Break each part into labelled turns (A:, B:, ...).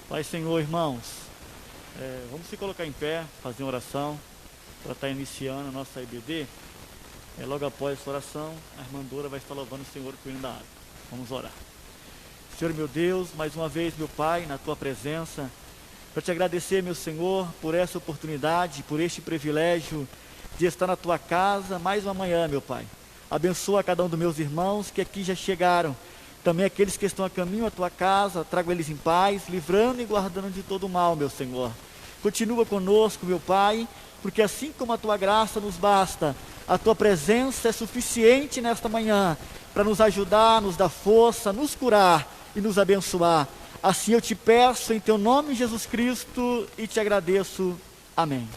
A: Pai, Senhor, irmãos, vamos se colocar em pé, fazer uma oração para estar iniciando a nossa IBD. Logo após essa oração, a irmã Dora vai estar louvando o Senhor com o hino da água. Vamos orar. Senhor, meu Deus, mais uma vez, meu Pai, na Tua presença, para te agradecer, meu Senhor, por essa oportunidade, por este privilégio de estar na Tua casa mais uma manhã, meu Pai. Abençoa cada um dos meus irmãos que aqui já chegaram, também aqueles que estão a caminho à Tua casa, trago eles em paz, livrando e guardando de todo o mal, meu Senhor. Continua conosco, meu Pai, porque assim como a Tua graça nos basta, a Tua presença é suficiente nesta manhã para nos ajudar, nos dar força, nos curar e nos abençoar. Assim eu te peço em Teu nome, Jesus Cristo, e te agradeço. Amém.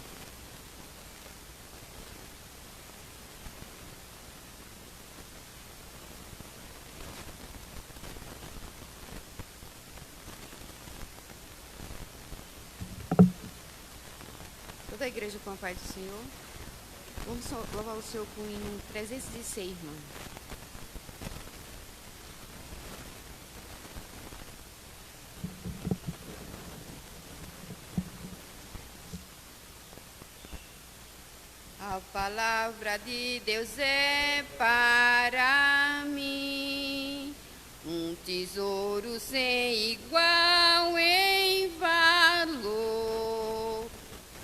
B: Toda a igreja com a paz do Senhor. Vamos louvar o Senhor com o hino 306, irmão. A palavra de Deus é para mim um tesouro sem igual em valor.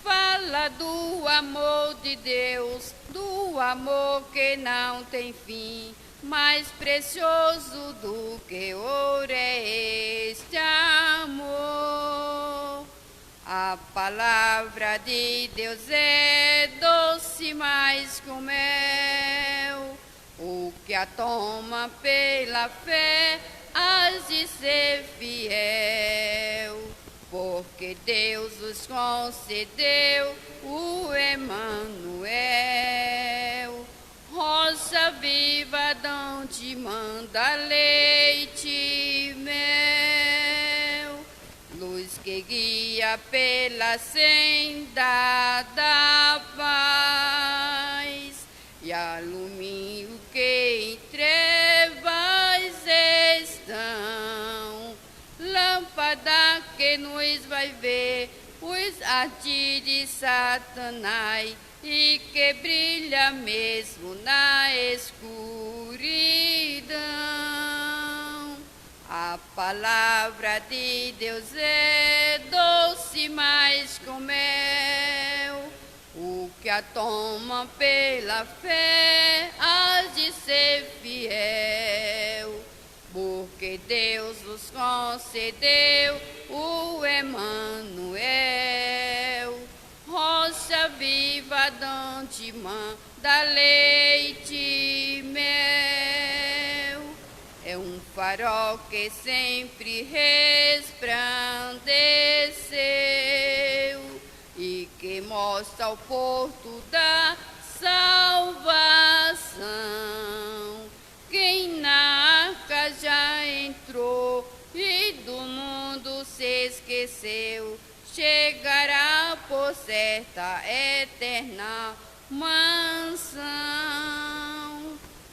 B: Fala do amor de Deus, do amor que não tem fim, mais precioso do que ouro é este amor. A palavra de Deus é doce mais que o mel, o que a toma pela fé has de ser fiel, porque Deus os concedeu o Emanuel. Rosa viva donde manda leite e mel, luz que guia pela senda da paz e alumínio que em trevas estão, lâmpada que nos vai ver os artes de Satanás e que brilha mesmo na escuridão. A palavra de Deus é doce mais que o mel, o que a toma pela fé has de ser fiel, porque Deus nos concedeu o Emanuel. Rocha viva donde manda leite e mel, é um farol que sempre resplandeceu e que mostra o porto da salvação. Quem na arca já entrou e do mundo se esqueceu, chegará por certa eterna mansão.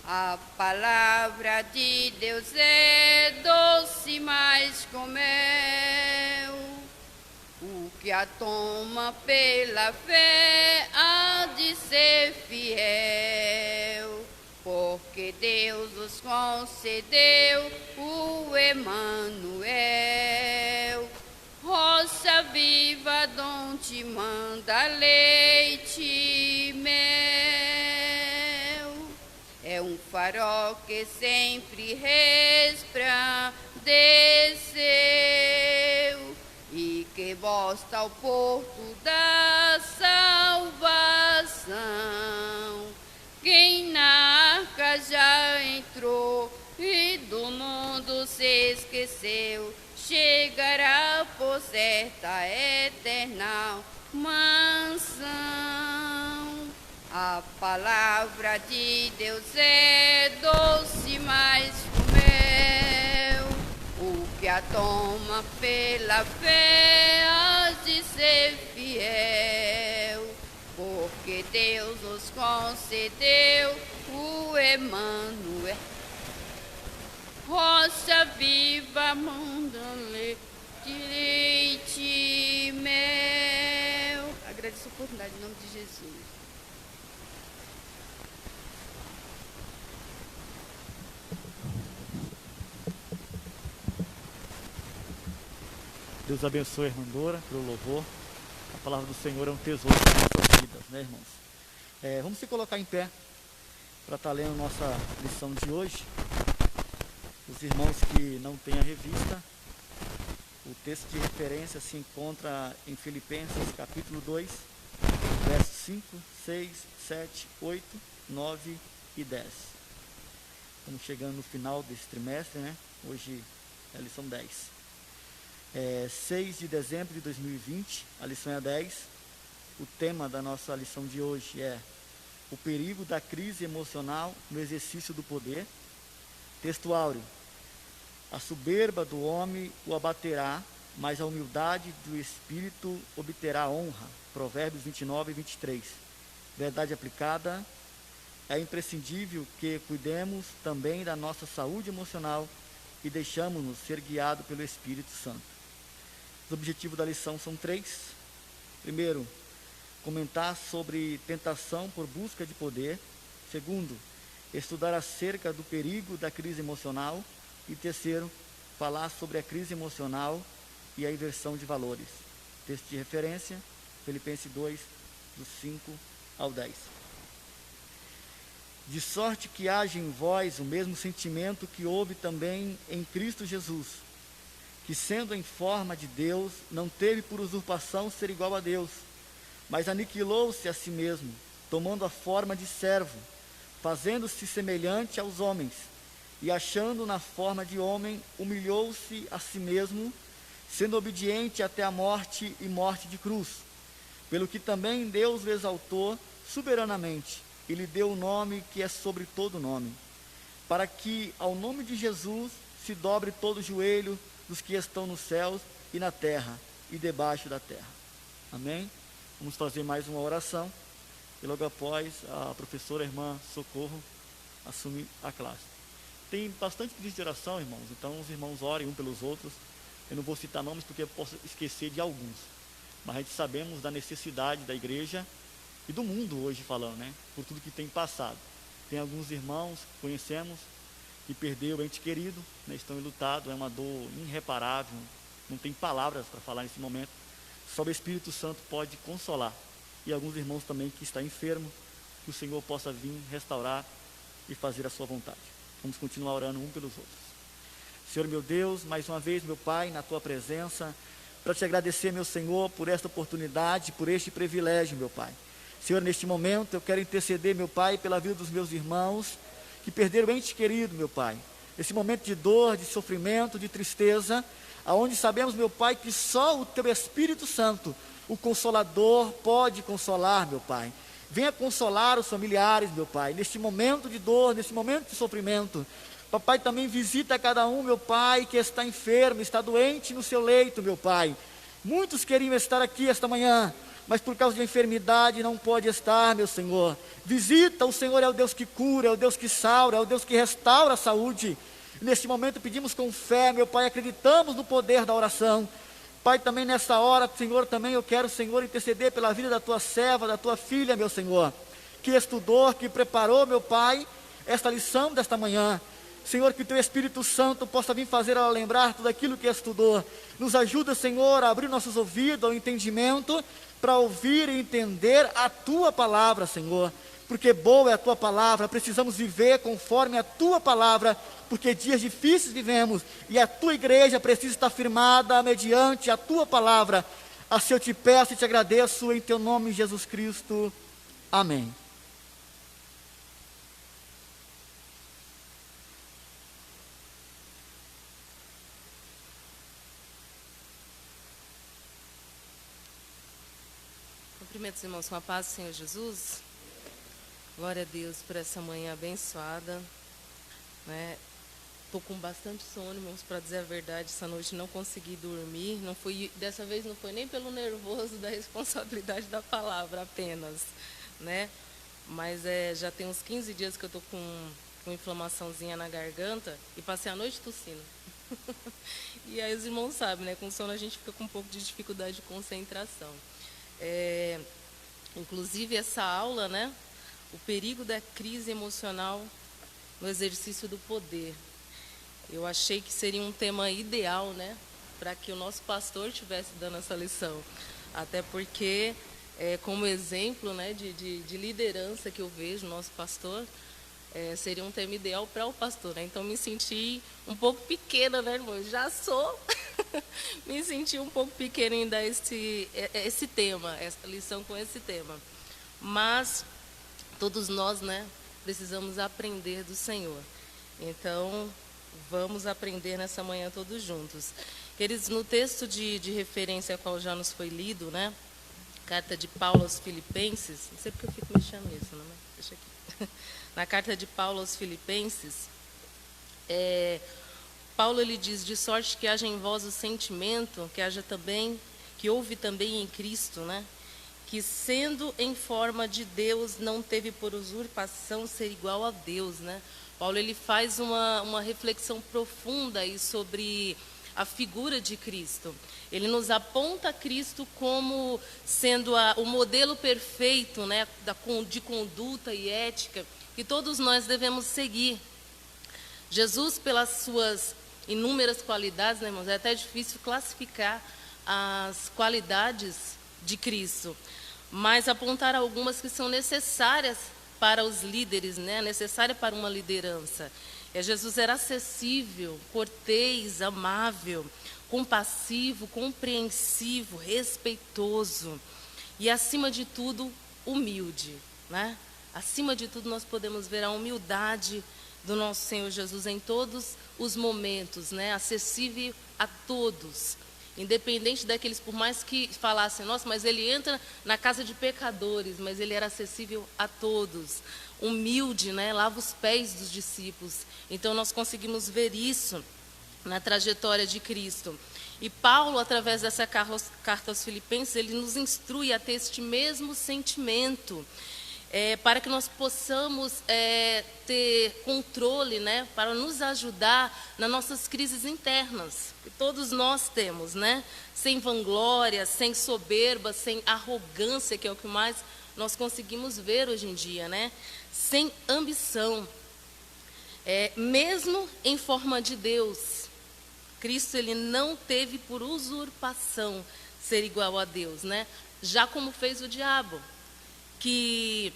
B: A palavra de Deus é doce mais que o mel, o que a toma pela fé há de ser fiel, porque Deus nos concedeu o Emanuel. Rocha viva donde manda leite e mel, é um farol que sempre resplandeceu e que mostra o porto da salvação. Quem na arca já entrou e do mundo se esqueceu, chegará por certa eterna mansão. A palavra de Deus é doce mais que o mel, o que a toma pela fé has de ser fiel, porque Deus nos concedeu o Emanuel. Rocha viva, manda leite declarar em nome de Jesus.
A: Deus abençoe a irmã Dora pelo louvor. A palavra do Senhor é um tesouro para nossas vidas, né, irmãos? Vamos se colocar em pé para estar lendo nossa lição de hoje. Os irmãos que não têm a revista, o texto de referência se encontra em Filipenses capítulo 2, versos 5, 6, 7, 8, 9 e 10. Estamos chegando no final desse trimestre, né? Hoje é a lição 10. 6 de dezembro de 2020, a lição é a 10. O tema da nossa lição de hoje é o perigo da crise emocional no exercício do poder. Texto áureo: a soberba do homem o abaterá, mas a humildade do espírito obterá honra. Provérbios 29 e 23. Verdade aplicada: é imprescindível que cuidemos também da nossa saúde emocional e deixamos-nos ser guiados pelo Espírito Santo. Os objetivos da lição são 3. Primeiro, comentar sobre tentação por busca de poder. Segundo, estudar acerca do perigo da crise emocional. E terceiro, falar sobre a crise emocional e a inversão de valores. Texto de referência, Filipenses 2, do 5 ao 10. De sorte que haja em vós o mesmo sentimento que houve também em Cristo Jesus, que sendo em forma de Deus, não teve por usurpação ser igual a Deus, mas aniquilou-se a si mesmo, tomando a forma de servo, fazendo-se semelhante aos homens, e achando na forma de homem, humilhou-se a si mesmo, sendo obediente até a morte e morte de cruz. Pelo que também Deus o exaltou soberanamente, e lhe deu o nome que é sobre todo nome, para que ao nome de Jesus se dobre todo o joelho dos que estão nos céus e na terra e debaixo da terra. Amém? Vamos fazer mais uma oração e logo após a professora irmã Socorro assumir a classe. Tem bastante pedido de oração, irmãos, então os irmãos orem um pelos outros. Eu não vou citar nomes porque eu posso esquecer de alguns, mas a gente sabemos da necessidade da igreja e do mundo hoje falando, né? Por tudo que tem passado. Tem alguns irmãos que conhecemos que perderam o ente querido, né? Estão enlutados, é uma dor irreparável, não tem palavras para falar nesse momento. Só o Espírito Santo pode consolar. E alguns irmãos também que estão enfermos, que o Senhor possa vir restaurar e fazer a sua vontade. Vamos continuar orando um pelos outros. Senhor meu Deus, mais uma vez, meu Pai, na Tua presença, para te agradecer, meu Senhor, por esta oportunidade, por este privilégio, meu Pai. Senhor, neste momento eu quero interceder, meu Pai, pela vida dos meus irmãos que perderam ente querido, meu Pai. Esse momento de dor, de sofrimento, de tristeza, aonde sabemos, meu Pai, que só o Teu Espírito Santo, o Consolador, pode consolar, meu Pai. Venha consolar os familiares, meu Pai, neste momento de dor, neste momento de sofrimento. Papai, também visita cada um, meu Pai, que está enfermo, está doente no seu leito, meu Pai. Muitos queriam estar aqui esta manhã, mas por causa de enfermidade não pode estar, meu Senhor. Visita, o Senhor é o Deus que cura, é o Deus que salva, é o Deus que restaura a saúde. Neste momento pedimos com fé, meu Pai, acreditamos no poder da oração. Pai, também nessa hora, Senhor, também eu quero, Senhor, interceder pela vida da Tua serva, da Tua filha, meu Senhor, que estudou, que preparou, meu Pai, esta lição desta manhã. Senhor, que o Teu Espírito Santo possa vir fazer ela lembrar tudo aquilo que estudou. Nos ajuda, Senhor, a abrir nossos ouvidos ao entendimento, para ouvir e entender a Tua palavra, Senhor. Porque boa é a Tua palavra, precisamos viver conforme a Tua palavra, porque dias difíceis vivemos, e a Tua igreja precisa estar firmada mediante a Tua palavra. Assim eu te peço e te agradeço, em Teu nome, Jesus Cristo. Amém.
C: Cumprimentos, irmãos, com a paz do Senhor Jesus. Glória a Deus por essa manhã abençoada, né? Estou com bastante sono, irmãos, para dizer a verdade. Essa noite não consegui dormir. Dessa vez não foi nem pelo nervoso da responsabilidade da palavra apenas, né? Mas já tem uns 15 dias que eu estou com inflamaçãozinha na garganta e passei a noite tossindo. E aí os irmãos sabem, né? Com sono a gente fica com um pouco de dificuldade de concentração. inclusive essa aula, né? O perigo da crise emocional no exercício do poder. Eu achei que seria um tema ideal, né? Para que o nosso pastor estivesse dando essa lição. Até porque, como exemplo, né, de liderança que eu vejo, nosso pastor, seria um tema ideal para o pastor, né? Então, me senti um pouco pequena, né, irmão? Eu já sou. Me senti um pouco pequena em dar esse tema, essa lição com esse tema. Mas todos nós, né, precisamos aprender do Senhor. Então, vamos aprender nessa manhã todos juntos. Queridos, no texto de referência a qual já nos foi lido, né, carta de Paulo aos Filipenses, não sei porque eu fico mexendo nisso, não, mas deixa aqui. Na carta de Paulo aos Filipenses, Paulo ele diz: de sorte que haja em vós o sentimento que houve também em Cristo, né? Que sendo em forma de Deus, não teve por usurpação ser igual a Deus, né? Paulo ele faz uma reflexão profunda aí sobre a figura de Cristo. Ele nos aponta a Cristo como sendo o modelo perfeito, né, de conduta e ética que todos nós devemos seguir. Jesus, pelas suas inúmeras qualidades, né, irmãos, é até difícil classificar as qualidades de Cristo, mas apontar algumas que são necessárias para os líderes, né, necessária para uma liderança. Jesus era acessível, cortês, amável, compassivo, compreensivo, respeitoso e, acima de tudo, humilde, né? Acima de tudo, nós podemos ver a humildade do nosso Senhor Jesus em todos os momentos, né? Acessível a todos, independente daqueles, por mais que falassem, nossa, mas ele entra na casa de pecadores, mas ele era acessível a todos. Humilde, né? Lava os pés dos discípulos. Então, nós conseguimos ver isso na trajetória de Cristo. E Paulo, através dessa carta aos Filipenses, ele nos instrui a ter este mesmo sentimento, para que nós possamos ter controle, né, para nos ajudar nas nossas crises internas, que todos nós temos, né, sem vanglória, sem soberba, sem arrogância, que é o que mais nós conseguimos ver hoje em dia, né, sem ambição, mesmo em forma de Deus. Cristo ele não teve por usurpação ser igual a Deus, né, já como fez o diabo, que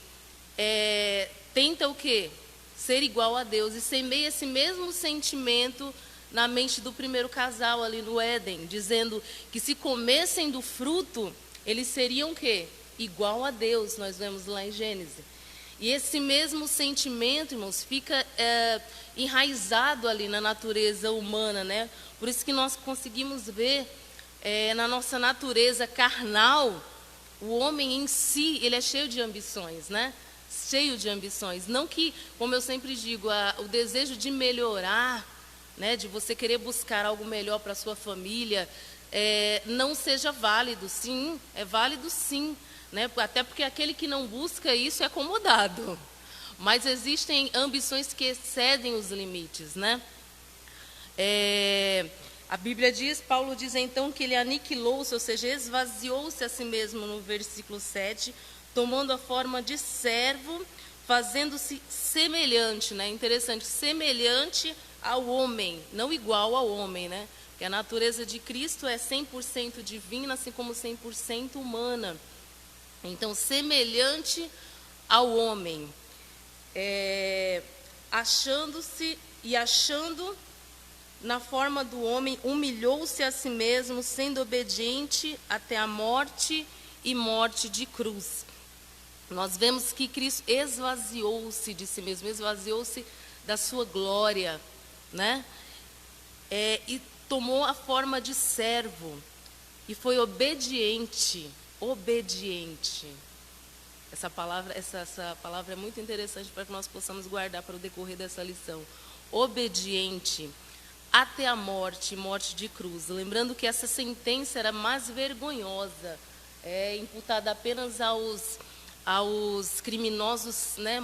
C: tenta o quê? Ser igual a Deus, e semeia esse mesmo sentimento na mente do primeiro casal ali no Éden, dizendo que se comessem do fruto, eles seriam o quê? Igual a Deus, nós vemos lá em Gênesis. E esse mesmo sentimento, irmãos, fica enraizado ali na natureza humana, né? Por isso que nós conseguimos ver na nossa natureza carnal, o homem em si, ele é cheio de ambições, né? Cheio de ambições. Não que, como eu sempre digo, o desejo de melhorar, né, de você querer buscar algo melhor para a sua família, não seja válido. Sim, é válido sim, né? Até porque aquele que não busca isso é acomodado. Mas existem ambições que excedem os limites, né? A Bíblia diz, Paulo diz então que ele aniquilou-se, ou seja, esvaziou-se a si mesmo no versículo 7, tomando a forma de servo, fazendo-se semelhante, né? Interessante, semelhante ao homem, não igual ao homem, né? Porque a natureza de Cristo é 100% divina, assim como 100% humana. Então, semelhante ao homem, achando-se e achando na forma do homem, humilhou-se a si mesmo, sendo obediente até a morte e morte de cruz. Nós vemos que Cristo esvaziou-se de si mesmo, esvaziou-se da sua glória, né? E tomou a forma de servo e foi obediente. Essa palavra é muito interessante para que nós possamos guardar para o decorrer dessa lição. Obediente até a morte de cruz. Lembrando que essa sentença era mais vergonhosa, imputada apenas aos criminosos, né,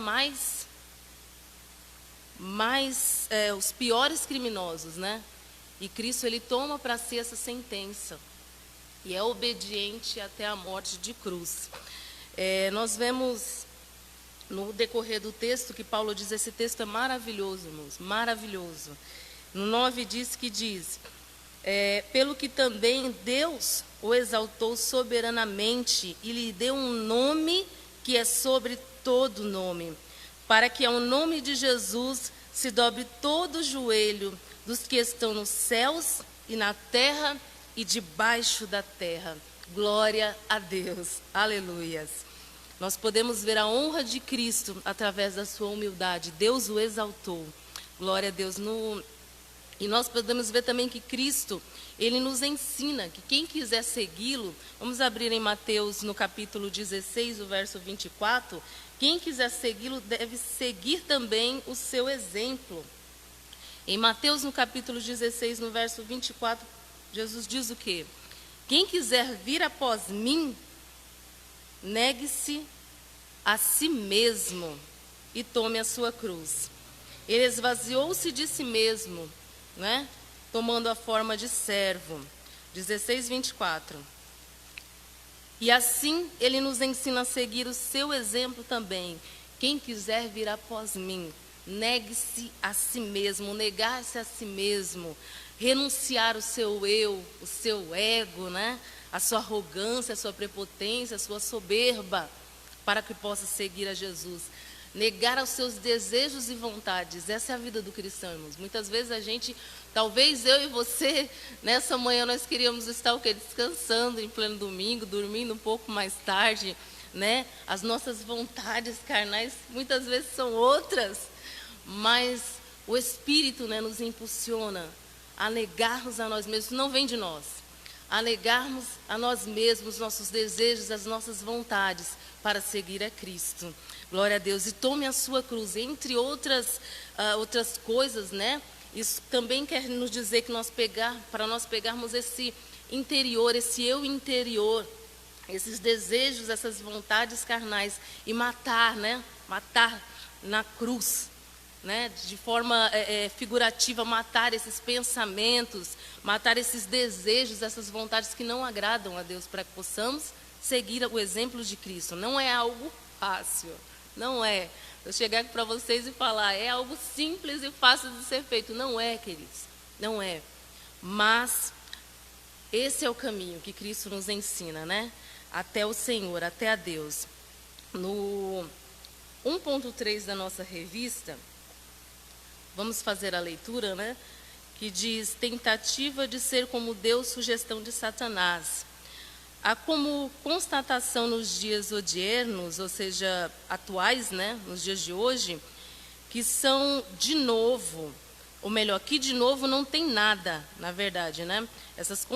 C: os piores criminosos, né? E Cristo ele toma para si essa sentença e é obediente até a morte de cruz. Nós vemos no decorrer do texto que Paulo diz, esse texto é maravilhoso, irmãos, maravilhoso. No 9 diz, pelo que também Deus o exaltou soberanamente e lhe deu um nome que é sobre todo nome, para que ao nome de Jesus se dobre todo o joelho dos que estão nos céus e na terra e debaixo da terra. Glória a Deus, aleluias. Nós podemos ver a honra de Cristo através da sua humildade. Deus o exaltou, glória a Deus. E nós podemos ver também que Cristo, Ele nos ensina que quem quiser segui-lo, vamos abrir em Mateus no capítulo 16, o verso 24, quem quiser segui-lo deve seguir também o seu exemplo. Em Mateus no capítulo 16, no verso 24, Jesus diz o quê? Quem quiser vir após mim, negue-se a si mesmo e tome a sua cruz. Ele esvaziou-se de si mesmo, né? Tomando a forma de servo. 16, 24. E assim ele nos ensina a seguir o seu exemplo também. Quem quiser vir após mim, negue-se a si mesmo, negar-se a si mesmo, renunciar o seu eu, o seu ego, né? A sua arrogância, a sua prepotência, a sua soberba, para que possa seguir a Jesus. Negar aos seus desejos e vontades. Essa é a vida do cristão, irmãos. Muitas vezes a gente, talvez eu e você, nessa manhã nós queríamos estar o quê? Descansando em pleno domingo, dormindo um pouco mais tarde, né? As nossas vontades carnais muitas vezes são outras, mas o Espírito, né, nos impulsiona a negarmos a nós mesmos. Não vem de nós. A negarmos a nós mesmos, nossos desejos, as nossas vontades, para seguir a Cristo. Glória a Deus. E tome a sua cruz, entre outras coisas, né? Isso também quer nos dizer que para nós pegarmos esse interior, esse eu interior, esses desejos, essas vontades carnais, e matar, né? Matar na cruz, né? De forma figurativa, matar esses pensamentos, matar esses desejos, essas vontades que não agradam a Deus, para que possamos seguir o exemplo de Cristo. Não é algo fácil, não é. Eu chegar aqui para vocês e falar, é algo simples e fácil de ser feito. Não é, queridos, não é. Mas esse é o caminho que Cristo nos ensina, né? Até o Senhor, até a Deus. No 1.3 da nossa revista, vamos fazer a leitura, né? Que diz, tentativa de ser como Deus, sugestão de Satanás. Há como constatação nos dias odiernos, ou seja, atuais, né, nos dias de hoje, que são de novo, ou melhor, que de novo não tem nada, na verdade, né? Essas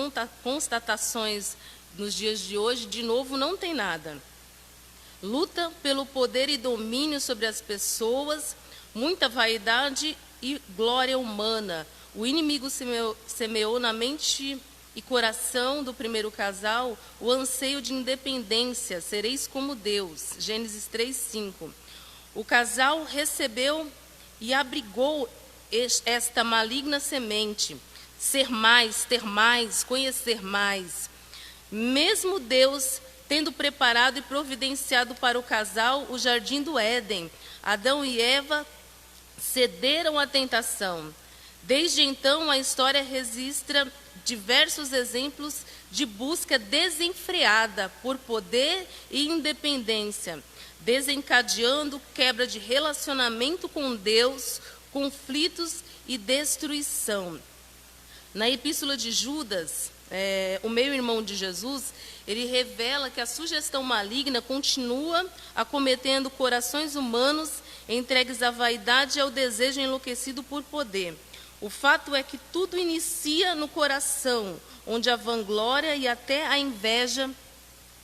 C: constatações nos dias de hoje, de novo, não tem nada. Luta pelo poder e domínio sobre as pessoas, muita vaidade e glória humana. O inimigo semeou na mente e coração do primeiro casal o anseio de independência, sereis como Deus. Gênesis 3:5. O casal recebeu e abrigou esta maligna semente, ser mais, ter mais, conhecer mais. Mesmo Deus tendo preparado e providenciado para o casal o jardim do Éden, Adão e Eva cederam à tentação. Desde então, a história registra diversos exemplos de busca desenfreada por poder e independência, desencadeando quebra de relacionamento com Deus, conflitos e destruição. Na Epístola de Judas, o meio-irmão de Jesus, ele revela que a sugestão maligna continua acometendo corações humanos entregues à vaidade e ao desejo enlouquecido por poder. O fato é que tudo inicia no coração, onde a vanglória e até a inveja,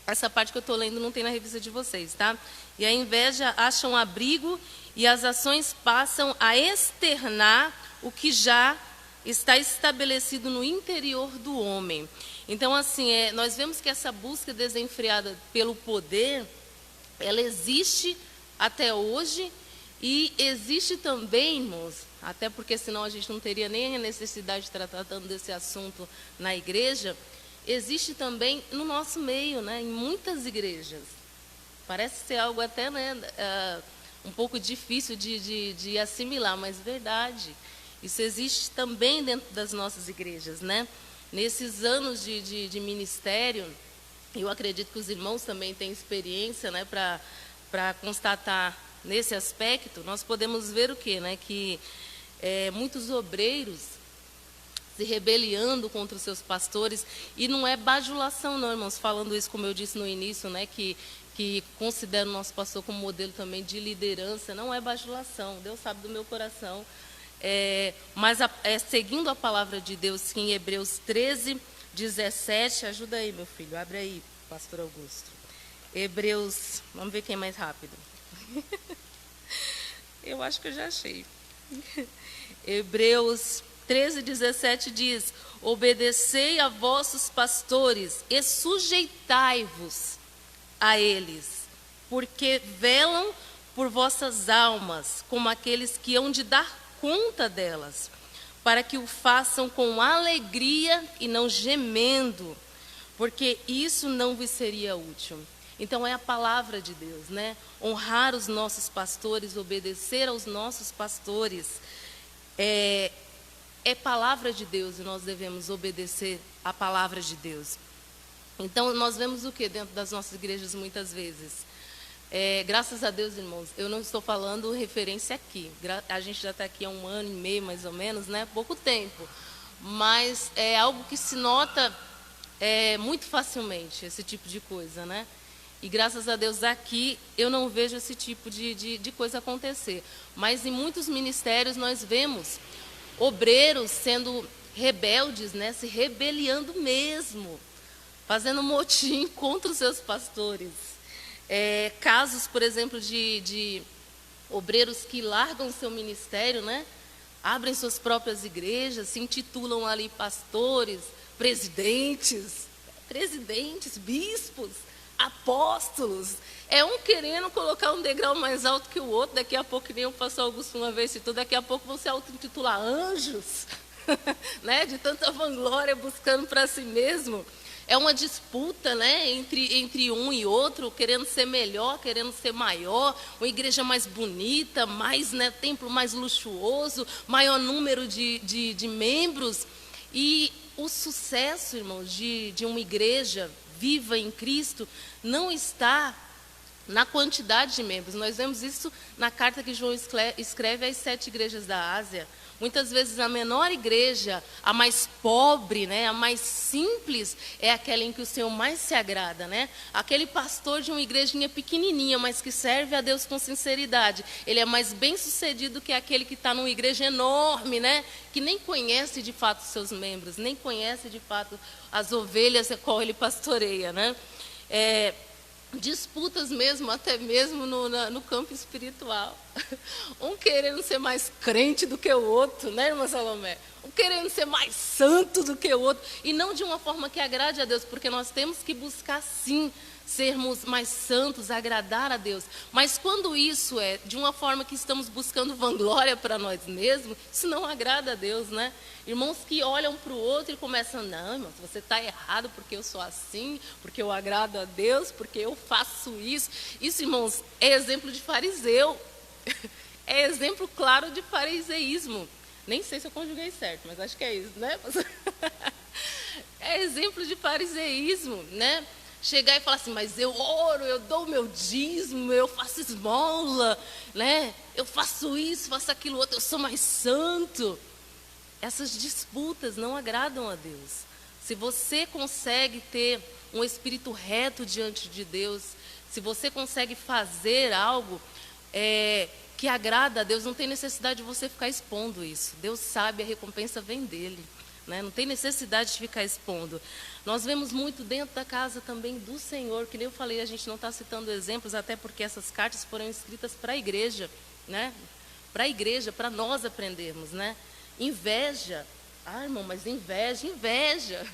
C: essa parte que eu estou lendo não tem na revista de vocês, tá? E a inveja acham abrigo e as ações passam a externar o que já está estabelecido no interior do homem. Então, assim, nós vemos que essa busca desenfreada pelo poder, ela existe até hoje e existe também, irmãos, até porque senão a gente não teria nem a necessidade de estar tratando desse assunto na igreja, existe também no nosso meio, né, em muitas igrejas. Parece ser algo até, né, um pouco difícil de assimilar, mas verdade. Isso existe também dentro das nossas igrejas, né? Nesses anos de ministério, eu acredito que os irmãos também têm experiência, né, para constatar nesse aspecto. Nós podemos ver o quê, né? Que muitos obreiros se rebeliando contra os seus pastores, e não é bajulação não, irmãos, falando isso como eu disse no início, né, que considero o nosso pastor como modelo também de liderança, não é bajulação, Deus sabe do meu coração, mas seguindo a palavra de Deus, que em Hebreus 13, 17, ajuda aí meu filho, abre aí, pastor Augusto, Hebreus, vamos ver quem é mais rápido, eu acho que eu já achei, Hebreus 13, 17 diz: obedecei a vossos pastores e sujeitai-vos a eles, porque velam por vossas almas, como aqueles que hão de dar conta delas, para que o façam com alegria e não gemendo, porque isso não vos seria útil. Então é a palavra de Deus, né? Honrar os nossos pastores, obedecer aos nossos pastores, é palavra de Deus, e nós devemos obedecer à palavra de Deus. Então, nós vemos o que dentro das nossas igrejas muitas vezes? Graças a Deus, irmãos, eu não estou falando referência aqui. A gente já está aqui há 1 ano e meio, mais ou menos, né? Pouco tempo. Mas é algo que se nota muito facilmente, esse tipo de coisa, né? E graças a Deus aqui eu não vejo esse tipo de coisa acontecer. Mas em muitos ministérios nós vemos obreiros sendo rebeldes, né, se rebeliando mesmo, fazendo motim contra os seus pastores. Casos, por exemplo, de obreiros que largam seu ministério, né, abrem suas próprias igrejas, se intitulam ali pastores, presidentes, bispos, apóstolos. Um querendo colocar um degrau mais alto que o outro, daqui a pouco, que nem o pastor Augusto uma vez citou, daqui a pouco vão se auto-intitular anjos, né? De tanta vanglória buscando para si mesmo. É uma disputa, né? entre um e outro, querendo ser melhor, querendo ser maior, uma igreja mais bonita, mais, né, templo mais luxuoso, maior número de membros. E o sucesso, irmãos, de uma igreja viva em Cristo não está na quantidade de membros. Nós vemos isso na carta que João escreve às 7 igrejas da Ásia. Muitas vezes a menor igreja, a mais pobre, né, a mais simples, é aquela em que o Senhor mais se agrada, né? Aquele pastor de uma igrejinha pequenininha, mas que serve a Deus com sinceridade, ele é mais bem sucedido que aquele que está numa igreja enorme, né, que nem conhece de fato os seus membros, nem conhece de fato as ovelhas a qual ele pastoreia, né? Disputas mesmo, até mesmo no campo espiritual. Um querendo ser mais crente do que o outro, né, irmã Salomé? Um querendo ser mais santo do que o outro. E não de uma forma que agrade a Deus, porque nós temos que buscar sim sermos mais santos, agradar a Deus. Mas quando isso é de uma forma que estamos buscando vanglória para nós mesmos, isso não agrada a Deus, né? Irmãos que olham para o outro e começam, não, irmão, você está errado porque eu sou assim, porque eu agrado a Deus, porque eu faço isso. Isso, irmãos, é exemplo de fariseu. É exemplo claro de fariseísmo. Nem sei se eu conjuguei certo, mas acho que é isso, né? É exemplo de fariseísmo, né? Chegar e falar assim, mas eu oro, eu dou o meu dízimo, eu faço esmola, né? Eu faço isso, faço aquilo outro, eu sou mais santo. Essas disputas não agradam a Deus. Se você consegue ter um espírito reto diante de Deus, se você consegue fazer algo que agrada a Deus, não tem necessidade de você ficar expondo isso. Deus sabe, a recompensa vem dele. Né? Não tem necessidade de ficar expondo. Nós vemos muito dentro da casa também do Senhor, que nem eu falei, a gente não está citando exemplos, até porque essas cartas foram escritas para a igreja, né? Para a igreja, para nós aprendermos, né? Inveja, irmão, mas inveja.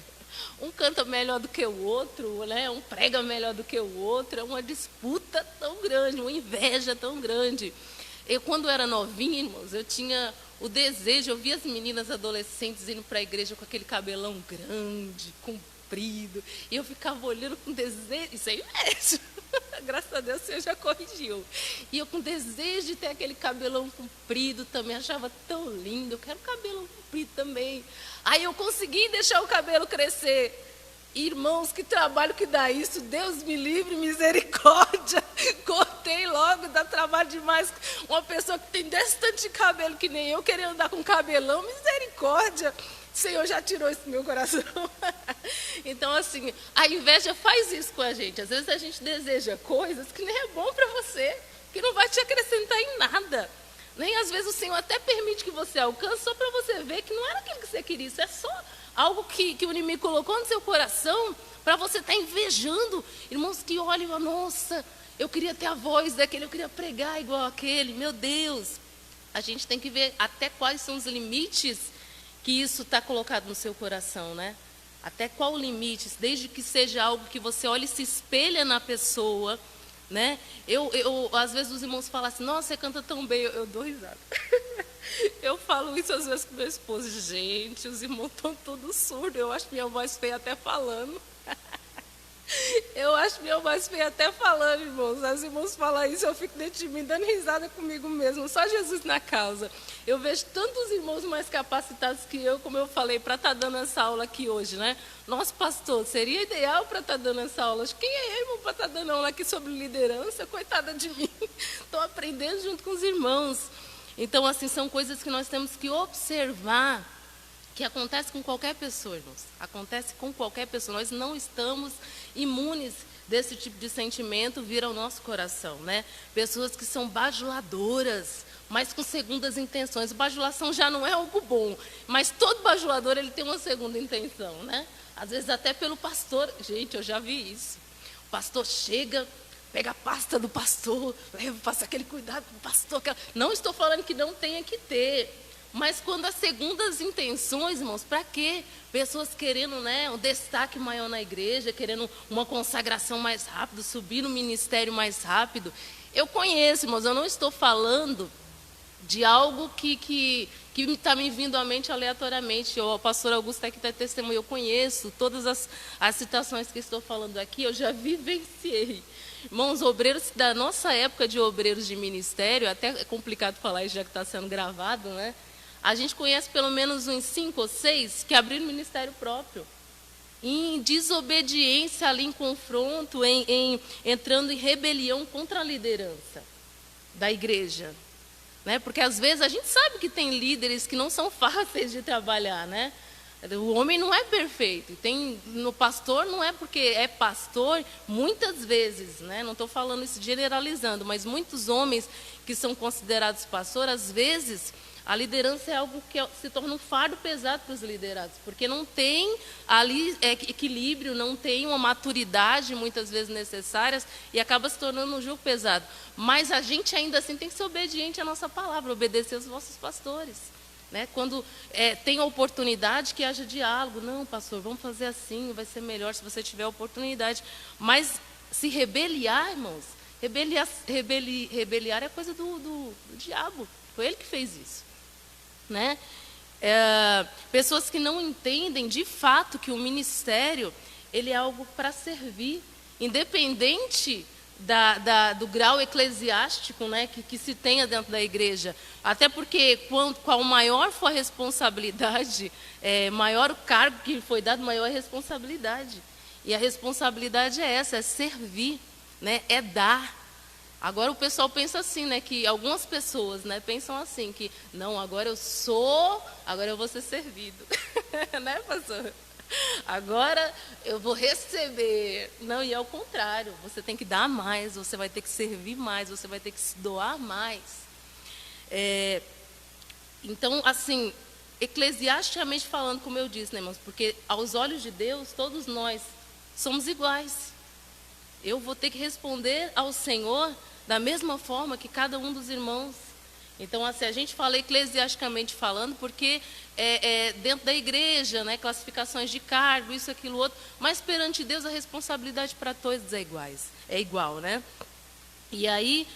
C: Um canta melhor do que o outro, né? Um prega melhor do que o outro, é uma disputa tão grande, uma inveja tão grande. Eu, quando era novinha, irmãos, eu tinha o desejo, eu via as meninas adolescentes indo para a igreja com aquele cabelão grande, comprido, e eu ficava olhando com desejo, isso é inveja, Graças a Deus o Senhor já corrigiu. E eu com desejo de ter aquele cabelão comprido também, achava tão lindo, eu quero cabelo comprido também. Aí eu consegui deixar o cabelo crescer. Irmãos, que trabalho que dá isso, Deus me livre, misericórdia. Cortei logo, dá trabalho demais. Uma pessoa que tem desse tanto de cabelo que nem eu, querer andar com cabelão, misericórdia. O Senhor já tirou isso do meu coração. Então, assim, a inveja faz isso com a gente. Às vezes a gente deseja coisas que nem é bom para você, que não vai te acrescentar em nada. Nem às vezes o Senhor até permite que você alcance só para você ver que não era aquilo que você queria. Isso é só algo que o inimigo colocou no seu coração para você estar invejando. Irmãos que olham, nossa, eu queria ter a voz daquele, eu queria pregar igual aquele. Meu Deus, a gente tem que ver até quais são os limites que isso está colocado no seu coração, né? Até qual o limite, desde que seja algo que você olha e se espelha na pessoa, né? Às vezes os irmãos falam assim, nossa, você canta tão bem, eu dou risada. Eu falo isso às vezes com meu esposo, gente, os irmãos estão todos surdos, eu acho minha voz feia até falando. Eu acho minha voz feia até falando, irmãos. As irmãos falam isso, eu fico dentro de mim, dando risada comigo mesmo, só Jesus na causa. Eu vejo tantos irmãos mais capacitados que eu, como eu falei, para estar dando essa aula aqui hoje, né? Nosso pastor, seria ideal para estar dando essa aula. Quem é eu, irmão, para estar dando aula aqui sobre liderança? Coitada de mim. Estou aprendendo junto com os irmãos. Então, assim, são coisas que nós temos que observar, que acontece com qualquer pessoa, irmãos. Acontece com qualquer pessoa. Nós não estamos imunes desse tipo de sentimento vir ao nosso coração, né? Pessoas que são bajuladoras, mas com segundas intenções. Bajulação já não é algo bom, mas todo bajulador ele tem uma segunda intenção, né? Às vezes até pelo pastor. Gente, eu já vi isso. O pastor chega, pega a pasta do pastor, passa aquele cuidado com o pastor. Não estou falando que não tenha que ter, mas quando as segundas intenções, irmãos, para quê? Pessoas querendo, né, um destaque maior na igreja, querendo uma consagração mais rápido, subir no ministério mais rápido. Eu conheço, irmãos, eu não estou falando de algo que está me vindo à mente aleatoriamente. O pastor Augusto aqui está testemunho, eu conheço todas as citações que estou falando aqui, eu já vivenciei. Irmãos, obreiros da nossa época de obreiros de ministério, até é complicado falar isso já que está sendo gravado, né? A gente conhece pelo menos uns 5 ou 6 que abriram ministério próprio. Em desobediência ali, em confronto, entrando em rebelião contra a liderança da igreja. Né? Porque às vezes a gente sabe que tem líderes que não são fáceis de trabalhar, né? O homem não é perfeito. No pastor não é porque é pastor, muitas vezes, né? Não estou falando isso generalizando, mas muitos homens que são considerados pastor, às vezes a liderança é algo que se torna um fardo pesado para os liderados, porque não tem ali equilíbrio, não tem uma maturidade muitas vezes necessárias e acaba se tornando um jugo pesado. Mas a gente ainda assim tem que ser obediente à nossa palavra, obedecer aos nossos pastores. Né? Quando tem a oportunidade, que haja diálogo. Não, pastor, vamos fazer assim, vai ser melhor se você tiver a oportunidade. Mas se rebeliar, irmãos, rebeliar é coisa do diabo. Foi ele que fez isso. Né? Pessoas que não entendem de fato que o ministério ele é algo para servir, independente do grau eclesiástico, né, que se tenha dentro da igreja. Até porque, qual maior for a responsabilidade, maior o cargo que foi dado, maior a responsabilidade. E a responsabilidade é essa, é servir, né, é dar. Agora o pessoal pensa assim, né, que algumas pessoas, né, pensam assim, que não, agora eu vou ser servido. Né, pastor? Agora eu vou receber. Não, e é o contrário, você tem que dar mais, você vai ter que servir mais, você vai ter que se doar mais. Então, assim, eclesiasticamente falando, como eu disse, né, irmãos, porque aos olhos de Deus, todos nós somos iguais. Eu vou ter que responder ao Senhor da mesma forma que cada um dos irmãos. Então, assim, a gente fala eclesiasticamente falando, porque dentro da igreja, né, classificações de cargo, isso, aquilo, outro, mas perante Deus a responsabilidade para todos é igual, né? E aí,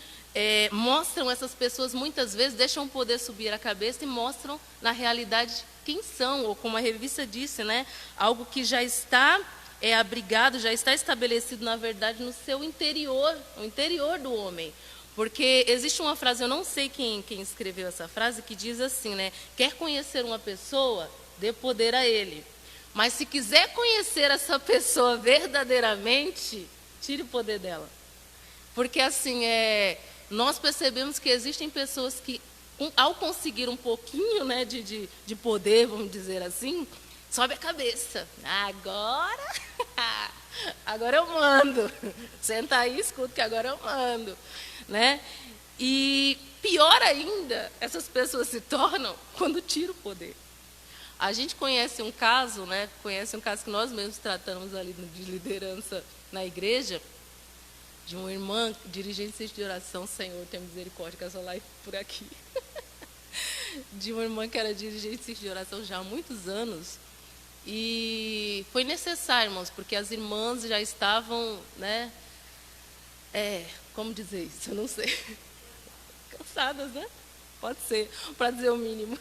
C: mostram essas pessoas, muitas vezes, deixam o poder subir a cabeça e mostram, na realidade, quem são, ou como a revista disse, né, algo que já está é abrigado, já está estabelecido, na verdade, no seu interior, no interior do homem. Porque existe uma frase, eu não sei quem escreveu essa frase, que diz assim, né? Quer conhecer uma pessoa, dê poder a ele. Mas se quiser conhecer essa pessoa verdadeiramente, tire o poder dela. Porque assim, nós percebemos que existem pessoas que, ao conseguir um pouquinho, né, de poder, vamos dizer assim, sobe a cabeça. Agora eu mando. Senta aí, escuta que agora eu mando. Né? E pior ainda, essas pessoas se tornam quando tira o poder. A gente conhece um caso, né? Conhece um caso que nós mesmos tratamos ali de liderança na igreja, de uma irmã dirigente de oração, Senhor, tem misericórdia, que eu só lá por aqui. De uma irmã que era dirigente de oração já há muitos anos. E foi necessário, irmãos, porque as irmãs já estavam, né? Como dizer isso? Eu não sei. Cansadas, né? Pode ser, para dizer o mínimo.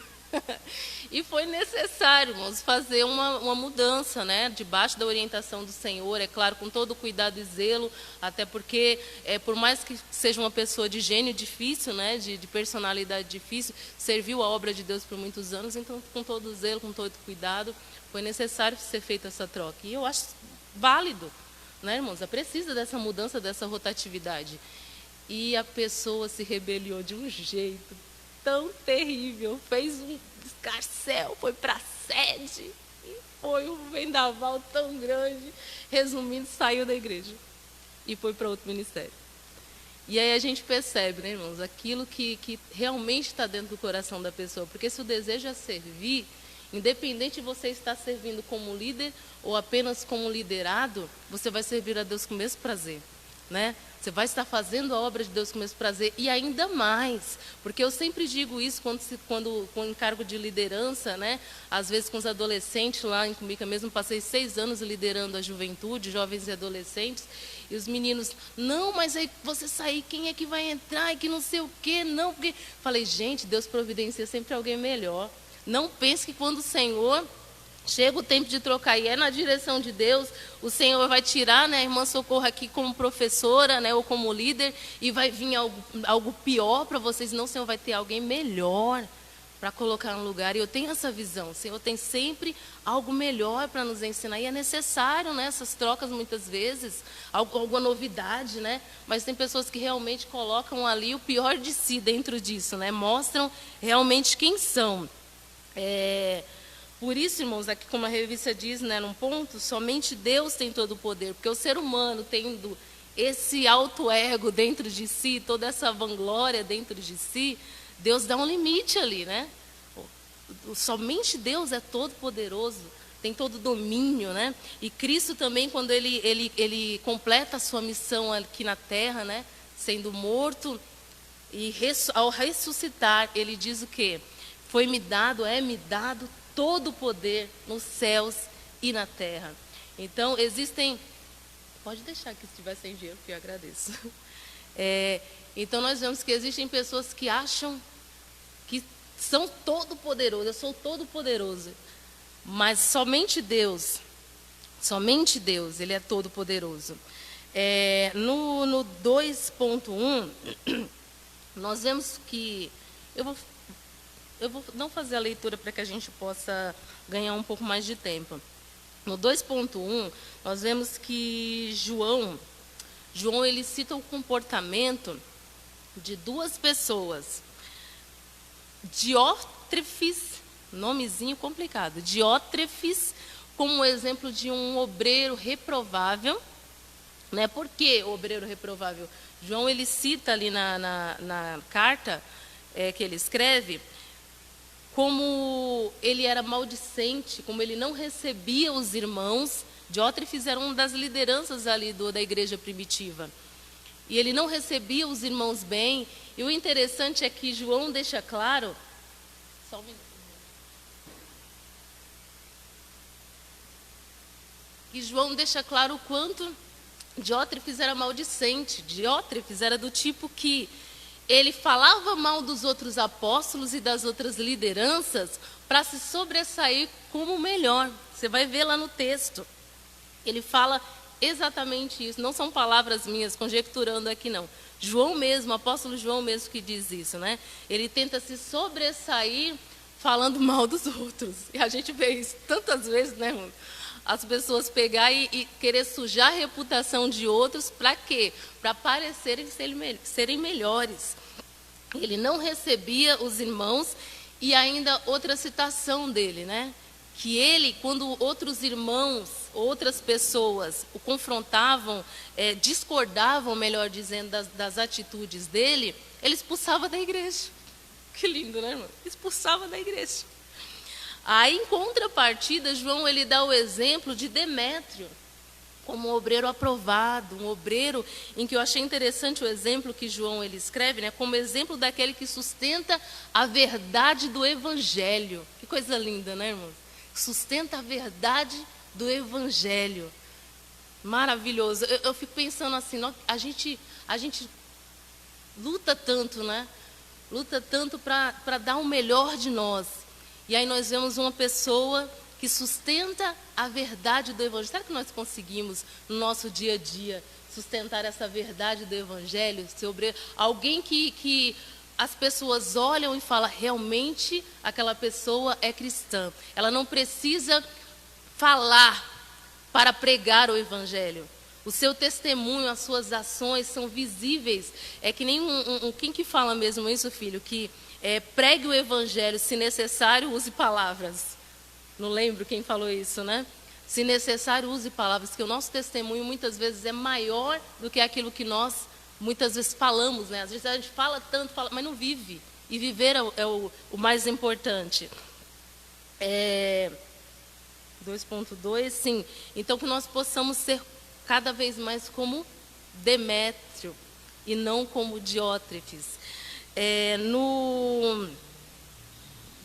C: E foi necessário, irmãos, fazer uma mudança, né? Debaixo da orientação do Senhor, é claro, com todo o cuidado e zelo, até porque, por mais que seja uma pessoa de gênio difícil, né? De personalidade difícil, serviu a obra de Deus por muitos anos, então, com todo o zelo, com todo o cuidado, foi necessário ser feita essa troca. E eu acho válido, né, irmãos? Precisa dessa mudança, dessa rotatividade. E a pessoa se rebeliou de um jeito tão terrível, fez um escarcéu, foi para a sede, e foi um vendaval tão grande. Resumindo, saiu da igreja e foi para outro ministério. E aí a gente percebe, né, irmãos, aquilo que realmente está dentro do coração da pessoa. Porque se o desejo é servir, independente de você estar servindo como líder ou apenas como liderado, você vai servir a Deus com o mesmo prazer, né? Você vai estar fazendo a obra de Deus com o mesmo prazer e ainda mais, porque eu sempre digo isso quando com encargo de liderança, né? Às vezes com os adolescentes lá em Cumbica mesmo, passei 6 anos liderando a juventude, jovens e adolescentes, e os meninos, não, mas aí você sair, quem é que vai entrar e que não sei o quê, não, porque... Falei, gente, Deus providencia sempre alguém melhor. Não pense que quando o Senhor... chega o tempo de trocar e é na direção de Deus, o Senhor vai tirar, né, a irmã Socorro aqui como professora, né, ou como líder, e vai vir algo pior para vocês. Não, o Senhor vai ter alguém melhor para colocar no lugar. E eu tenho essa visão, o Senhor tem sempre algo melhor para nos ensinar. E é necessário, né, essas trocas muitas vezes, alguma novidade, né? Mas tem pessoas que realmente colocam ali o pior de si dentro disso, né? Mostram realmente quem são. Por isso, irmãos, aqui como a revista diz, né, num ponto, somente Deus tem todo o poder, porque o ser humano tendo esse alto ego dentro de si, toda essa vanglória dentro de si, Deus dá um limite ali, né? Somente Deus é todo poderoso, tem todo domínio, né? E Cristo também, quando ele completa a sua missão aqui na terra, né, sendo morto, e ao ressuscitar, ele diz o quê? Foi-me dado, é-me dado todo o poder nos céus e na terra. Então, existem... Pode deixar aqui se estiver sem dinheiro, que eu agradeço. Então, nós vemos que existem pessoas que acham que são todo-poderosos. Eu sou todo-poderoso. Mas somente Deus, Ele é todo-poderoso. No 2.1, nós vemos que... Eu vou não fazer a leitura para que a gente possa ganhar um pouco mais de tempo. No 2.1, nós vemos que João ele cita o comportamento de 2 pessoas. Diótrefes, nomezinho complicado, Diótrefes, como exemplo de um obreiro reprovável. Né? Por que obreiro reprovável? João ele cita ali na carta que ele escreve, como ele era maldicente, como ele não recebia os irmãos. Diótrefes era uma das lideranças ali da igreja primitiva. E ele não recebia os irmãos bem. E o interessante é que João deixa claro... Só um minuto. E João deixa claro o quanto Diótrefes era maldicente. Diótrefes era do tipo que ele falava mal dos outros apóstolos e das outras lideranças para se sobressair como o melhor. Você vai ver lá no texto. ele fala exatamente isso. Não são palavras minhas, conjecturando aqui não. João mesmo, o apóstolo João mesmo que diz isso, né? Ele tenta se sobressair falando mal dos outros. E a gente vê isso tantas vezes, né, irmão? As pessoas pegar e querer sujar a reputação de outros, para quê? Para parecerem serem melhores. Ele não recebia os irmãos, e ainda outra citação dele, né? Que ele, quando outros irmãos, outras pessoas o confrontavam, discordavam, melhor dizendo, das atitudes dele, ele expulsava da igreja. Que lindo, né, irmão? Expulsava da igreja. Aí, em contrapartida, João ele dá o exemplo de Demétrio, como um obreiro aprovado, um obreiro em que eu achei interessante o exemplo que João ele escreve, né, como exemplo daquele que sustenta a verdade do evangelho. Que coisa linda, né, irmão? Sustenta a verdade do evangelho. Maravilhoso. Eu fico pensando assim, a gente luta tanto, né? Luta tanto para dar o melhor de nós. E aí nós vemos uma pessoa que sustenta a verdade do evangelho. Será que nós conseguimos, no nosso dia a dia, sustentar essa verdade do evangelho? Sobre alguém que as pessoas olham e falam, realmente aquela pessoa é cristã. Ela não precisa falar para pregar o evangelho. O seu testemunho, as suas ações são visíveis. É que nem quem que fala mesmo isso, filho? Que pregue o evangelho, se necessário, use palavras. Não lembro quem falou isso, né? Se necessário, use palavras, que o nosso testemunho muitas vezes é maior do que aquilo que nós muitas vezes falamos, né? Às vezes a gente fala tanto, mas não vive. E viver é o mais importante. 2.2, sim. Então, que nós possamos ser cada vez mais como Demétrio e não como Diótrefes. No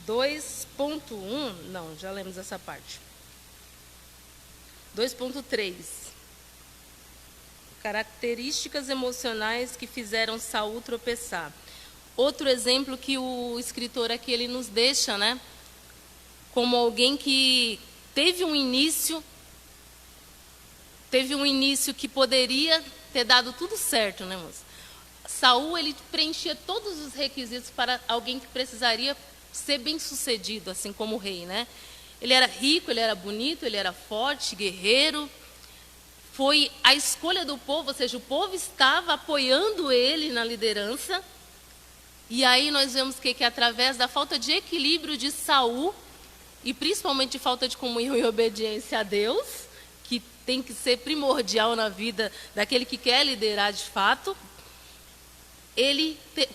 C: 2.1, não, já lemos essa parte. 2.3. Características emocionais que fizeram Saul tropeçar. Outro exemplo que o escritor aqui ele nos deixa, né? Como alguém que teve um início que poderia ter dado tudo certo, né, moça? Saul, ele preenchia todos os requisitos para alguém que precisaria ser bem-sucedido, assim como o rei, né? Ele era rico, ele era bonito, ele era forte, guerreiro. Foi a escolha do povo, ou seja, o povo estava apoiando ele na liderança. E aí nós vemos que através da falta de equilíbrio de Saul, e principalmente de falta de comunhão e obediência a Deus, que tem que ser primordial na vida daquele que quer liderar de fato,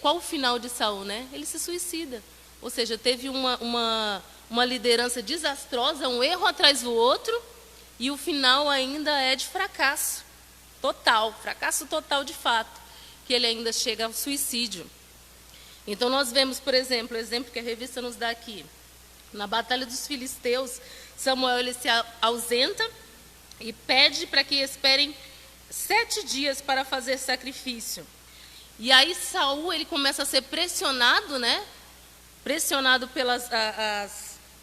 C: qual o final de Saul, né? Ele se suicida. Ou seja, teve uma liderança desastrosa, um erro atrás do outro, e o final ainda é de fracasso total de fato, que ele ainda chega ao suicídio. Então nós vemos, por exemplo, o exemplo que a revista nos dá aqui. Na Batalha dos Filisteus, Samuel ele se ausenta e pede para que esperem 7 dias para fazer sacrifício. E aí Saul ele começa a ser pressionado, né? Pressionado pelas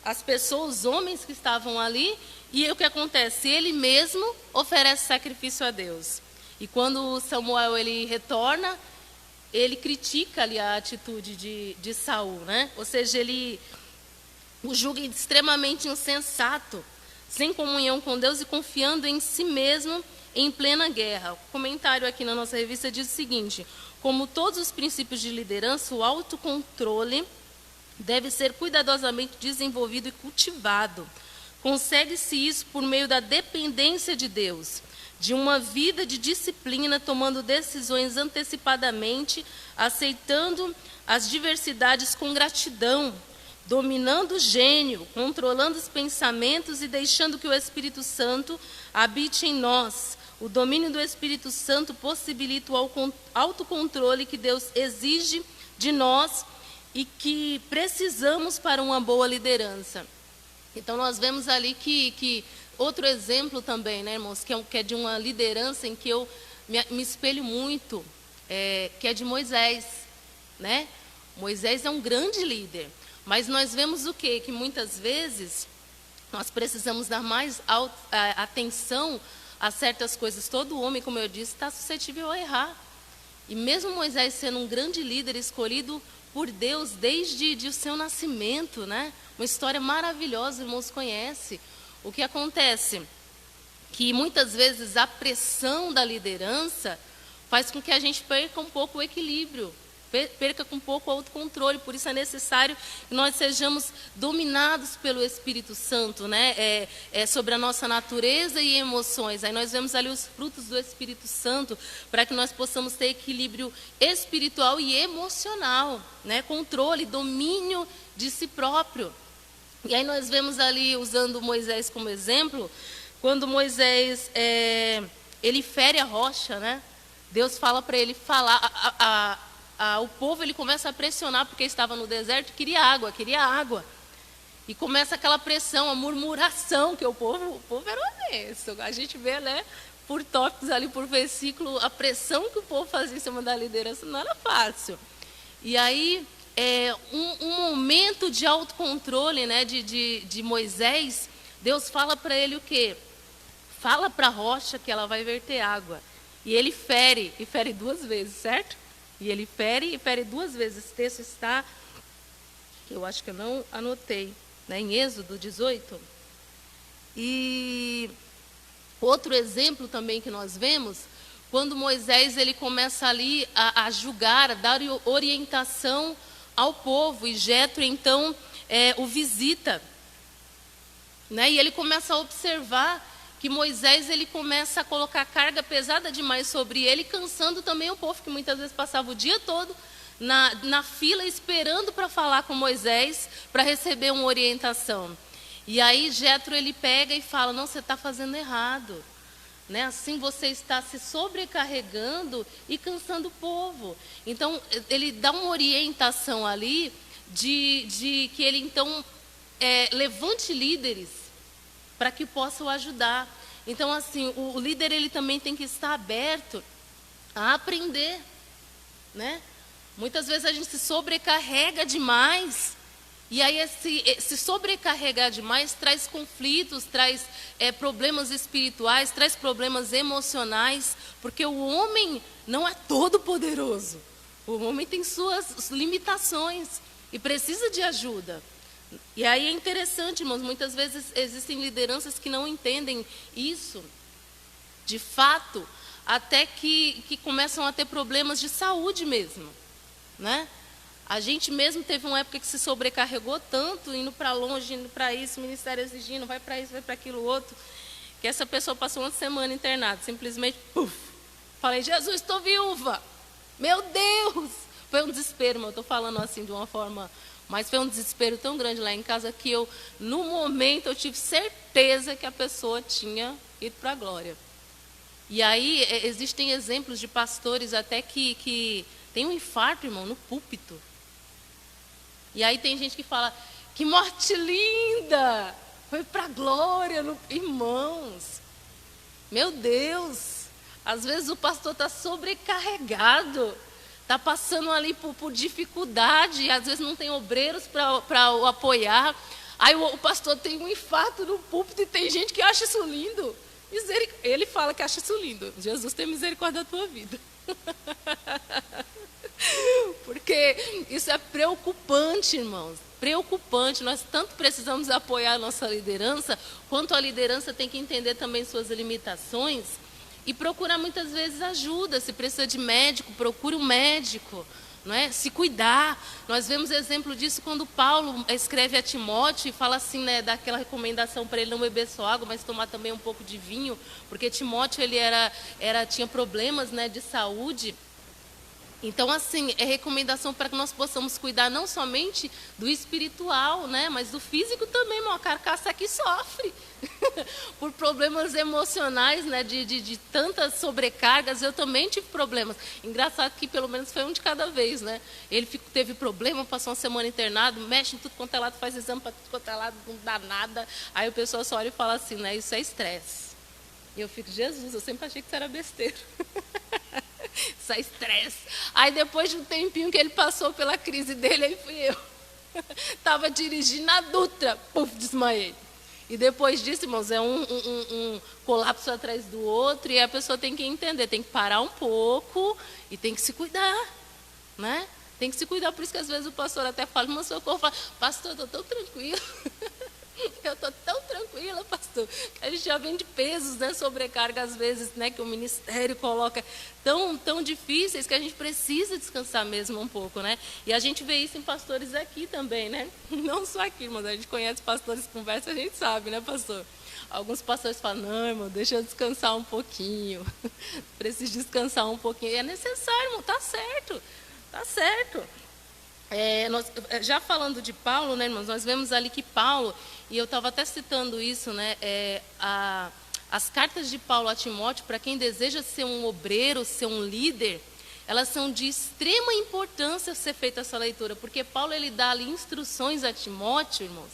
C: as pessoas, os homens que estavam ali. E o que acontece? Ele mesmo oferece sacrifício a Deus. E quando Samuel ele retorna, ele critica ali a atitude de Saul, né? Ou seja, ele o julga extremamente insensato, sem comunhão com Deus e confiando em si mesmo em plena guerra. O comentário aqui na nossa revista diz o seguinte: como todos os princípios de liderança, o autocontrole deve ser cuidadosamente desenvolvido e cultivado. Consegue-se isso por meio da dependência de Deus, de uma vida de disciplina, tomando decisões antecipadamente, aceitando as diversidades com gratidão, dominando o gênio, controlando os pensamentos e deixando que o Espírito Santo habite em nós. O domínio do Espírito Santo possibilita o autocontrole que Deus exige de nós e que precisamos para uma boa liderança. Então nós vemos ali que outro exemplo também, né, irmãos, que é de uma liderança em que eu me espelho muito, que é de Moisés, né? Moisés é um grande líder, mas nós vemos o quê? Que muitas vezes nós precisamos dar mais atenção a certas coisas. Todo homem, como eu disse, está suscetível a errar. E mesmo Moisés sendo um grande líder escolhido por Deus desde o seu nascimento, né? Uma história maravilhosa, irmãos, conhece. O que acontece? Que muitas vezes a pressão da liderança faz com que a gente perca um pouco o equilíbrio, perca um pouco o autocontrole. Por isso é necessário que nós sejamos dominados pelo Espírito Santo, né? Sobre a nossa natureza e emoções. Aí nós vemos ali os frutos do Espírito Santo, para que nós possamos ter equilíbrio espiritual e emocional, né? Controle, domínio de si próprio. E aí nós vemos ali, usando Moisés como exemplo, quando Moisés ele fere a rocha, né? Deus fala para ele falar, o povo ele começa a pressionar, porque estava no deserto, queria água. E começa aquela pressão, a murmuração, que o povo era honesto. A gente vê, né, por tópicos ali, por versículo, a pressão que o povo fazia em cima da liderança não era fácil. E aí, um momento de autocontrole, né, de Moisés, Deus fala para ele o quê? Fala para a rocha que ela vai verter água. E ele fere 2 vezes, certo? E ele fere 2 vezes. Esse texto está, eu acho que eu não anotei, né, em Êxodo 18. E outro exemplo também que nós vemos, quando Moisés ele começa ali a julgar, a dar orientação ao povo, e Jetro então o visita, né? E ele começa a observar que Moisés ele começa a colocar carga pesada demais sobre ele, cansando também o povo, que muitas vezes passava o dia todo na fila esperando para falar com Moisés, para receber uma orientação. E aí Jetro ele pega e fala: não, você está fazendo errado, né? Assim você está se sobrecarregando e cansando o povo. Então ele dá uma orientação ali de que ele então levante líderes para que possam ajudar. Então, assim, o líder ele também tem que estar aberto a aprender, né? Muitas vezes a gente se sobrecarrega demais, e aí se sobrecarregar demais traz conflitos, traz problemas espirituais, traz problemas emocionais, porque o homem não é todo poderoso. O homem tem suas limitações e precisa de ajuda. E aí é interessante, irmãos, muitas vezes existem lideranças que não entendem isso, de fato, até que começam a ter problemas de saúde mesmo, né? A gente mesmo teve uma época que se sobrecarregou tanto, indo para longe, indo para isso, o ministério exigindo, vai para isso, vai para aquilo outro, que essa pessoa passou 1 semana internada, simplesmente, puf, falei: Jesus, estou viúva, meu Deus! Foi um desespero, mas eu estou falando assim de uma forma... Mas foi um desespero tão grande lá em casa que no momento, eu tive certeza que a pessoa tinha ido para a glória. E aí, existem exemplos de pastores até que tem um infarto, irmão, no púlpito. E aí tem gente que fala: que morte linda! Foi para a glória, irmãos. Meu Deus! Às vezes o pastor está sobrecarregado. Está passando ali por dificuldade, às vezes não tem obreiros para o apoiar. Aí o pastor tem um infarto no púlpito e tem gente que acha isso lindo. Ele fala que acha isso lindo. Jesus tem misericórdia da tua vida. Porque isso é preocupante, irmãos. Preocupante. Nós tanto precisamos apoiar a nossa liderança, quanto a liderança tem que entender também suas limitações. E procurar muitas vezes ajuda. Se precisa de médico, procure um médico, não é? Se cuidar. Nós vemos exemplo disso quando Paulo escreve a Timóteo e fala assim, né, daquela recomendação para ele não beber só água, mas tomar também um pouco de vinho, porque Timóteo ele tinha problemas, né, de saúde. Então, assim, é recomendação para que nós possamos cuidar não somente do espiritual, né, mas do físico também. Uma carcaça aqui sofre por problemas emocionais, né, de tantas sobrecargas. Eu também tive problemas. Engraçado que pelo menos foi um de cada vez, né? Ele teve problema, passou 1 semana internado, mexe em tudo quanto é lado, faz exame para tudo quanto é lado, não dá nada. Aí o pessoal só olha e fala assim, né, isso é estresse. E eu fico: Jesus, eu sempre achei que isso era besteira. Isso é estresse. Aí depois de um tempinho que ele passou pela crise dele, aí fui eu. Estava dirigindo a Dutra, puf, desmaiei. E depois disso, irmãos, é um colapso atrás do outro, e a pessoa tem que entender, tem que parar um pouco e tem que se cuidar, né? Tem que se cuidar, por isso que às vezes o pastor até fala, mas socorro, fala, pastor, eu estou tão tranquila. Eu estou tão tranquila, pastor, que a gente já vem de pesos, né, sobrecarga às vezes, né, que o ministério coloca tão difíceis que a gente precisa descansar mesmo um pouco, né? E a gente vê isso em pastores aqui também, né? Não só aqui, mas a gente conhece pastores, conversa, a gente sabe, né, pastor? Alguns pastores falam, não, irmão, deixa eu descansar um pouquinho, preciso descansar um pouquinho. E é necessário, irmão, tá certo, tá certo. Já falando de Paulo, né, irmãos, nós vemos ali que Paulo, e eu estava até citando isso, né, as cartas de Paulo a Timóteo, para quem deseja ser um obreiro, ser um líder, elas são de extrema importância ser feita essa leitura, porque Paulo ele dá ali instruções a Timóteo, irmãos,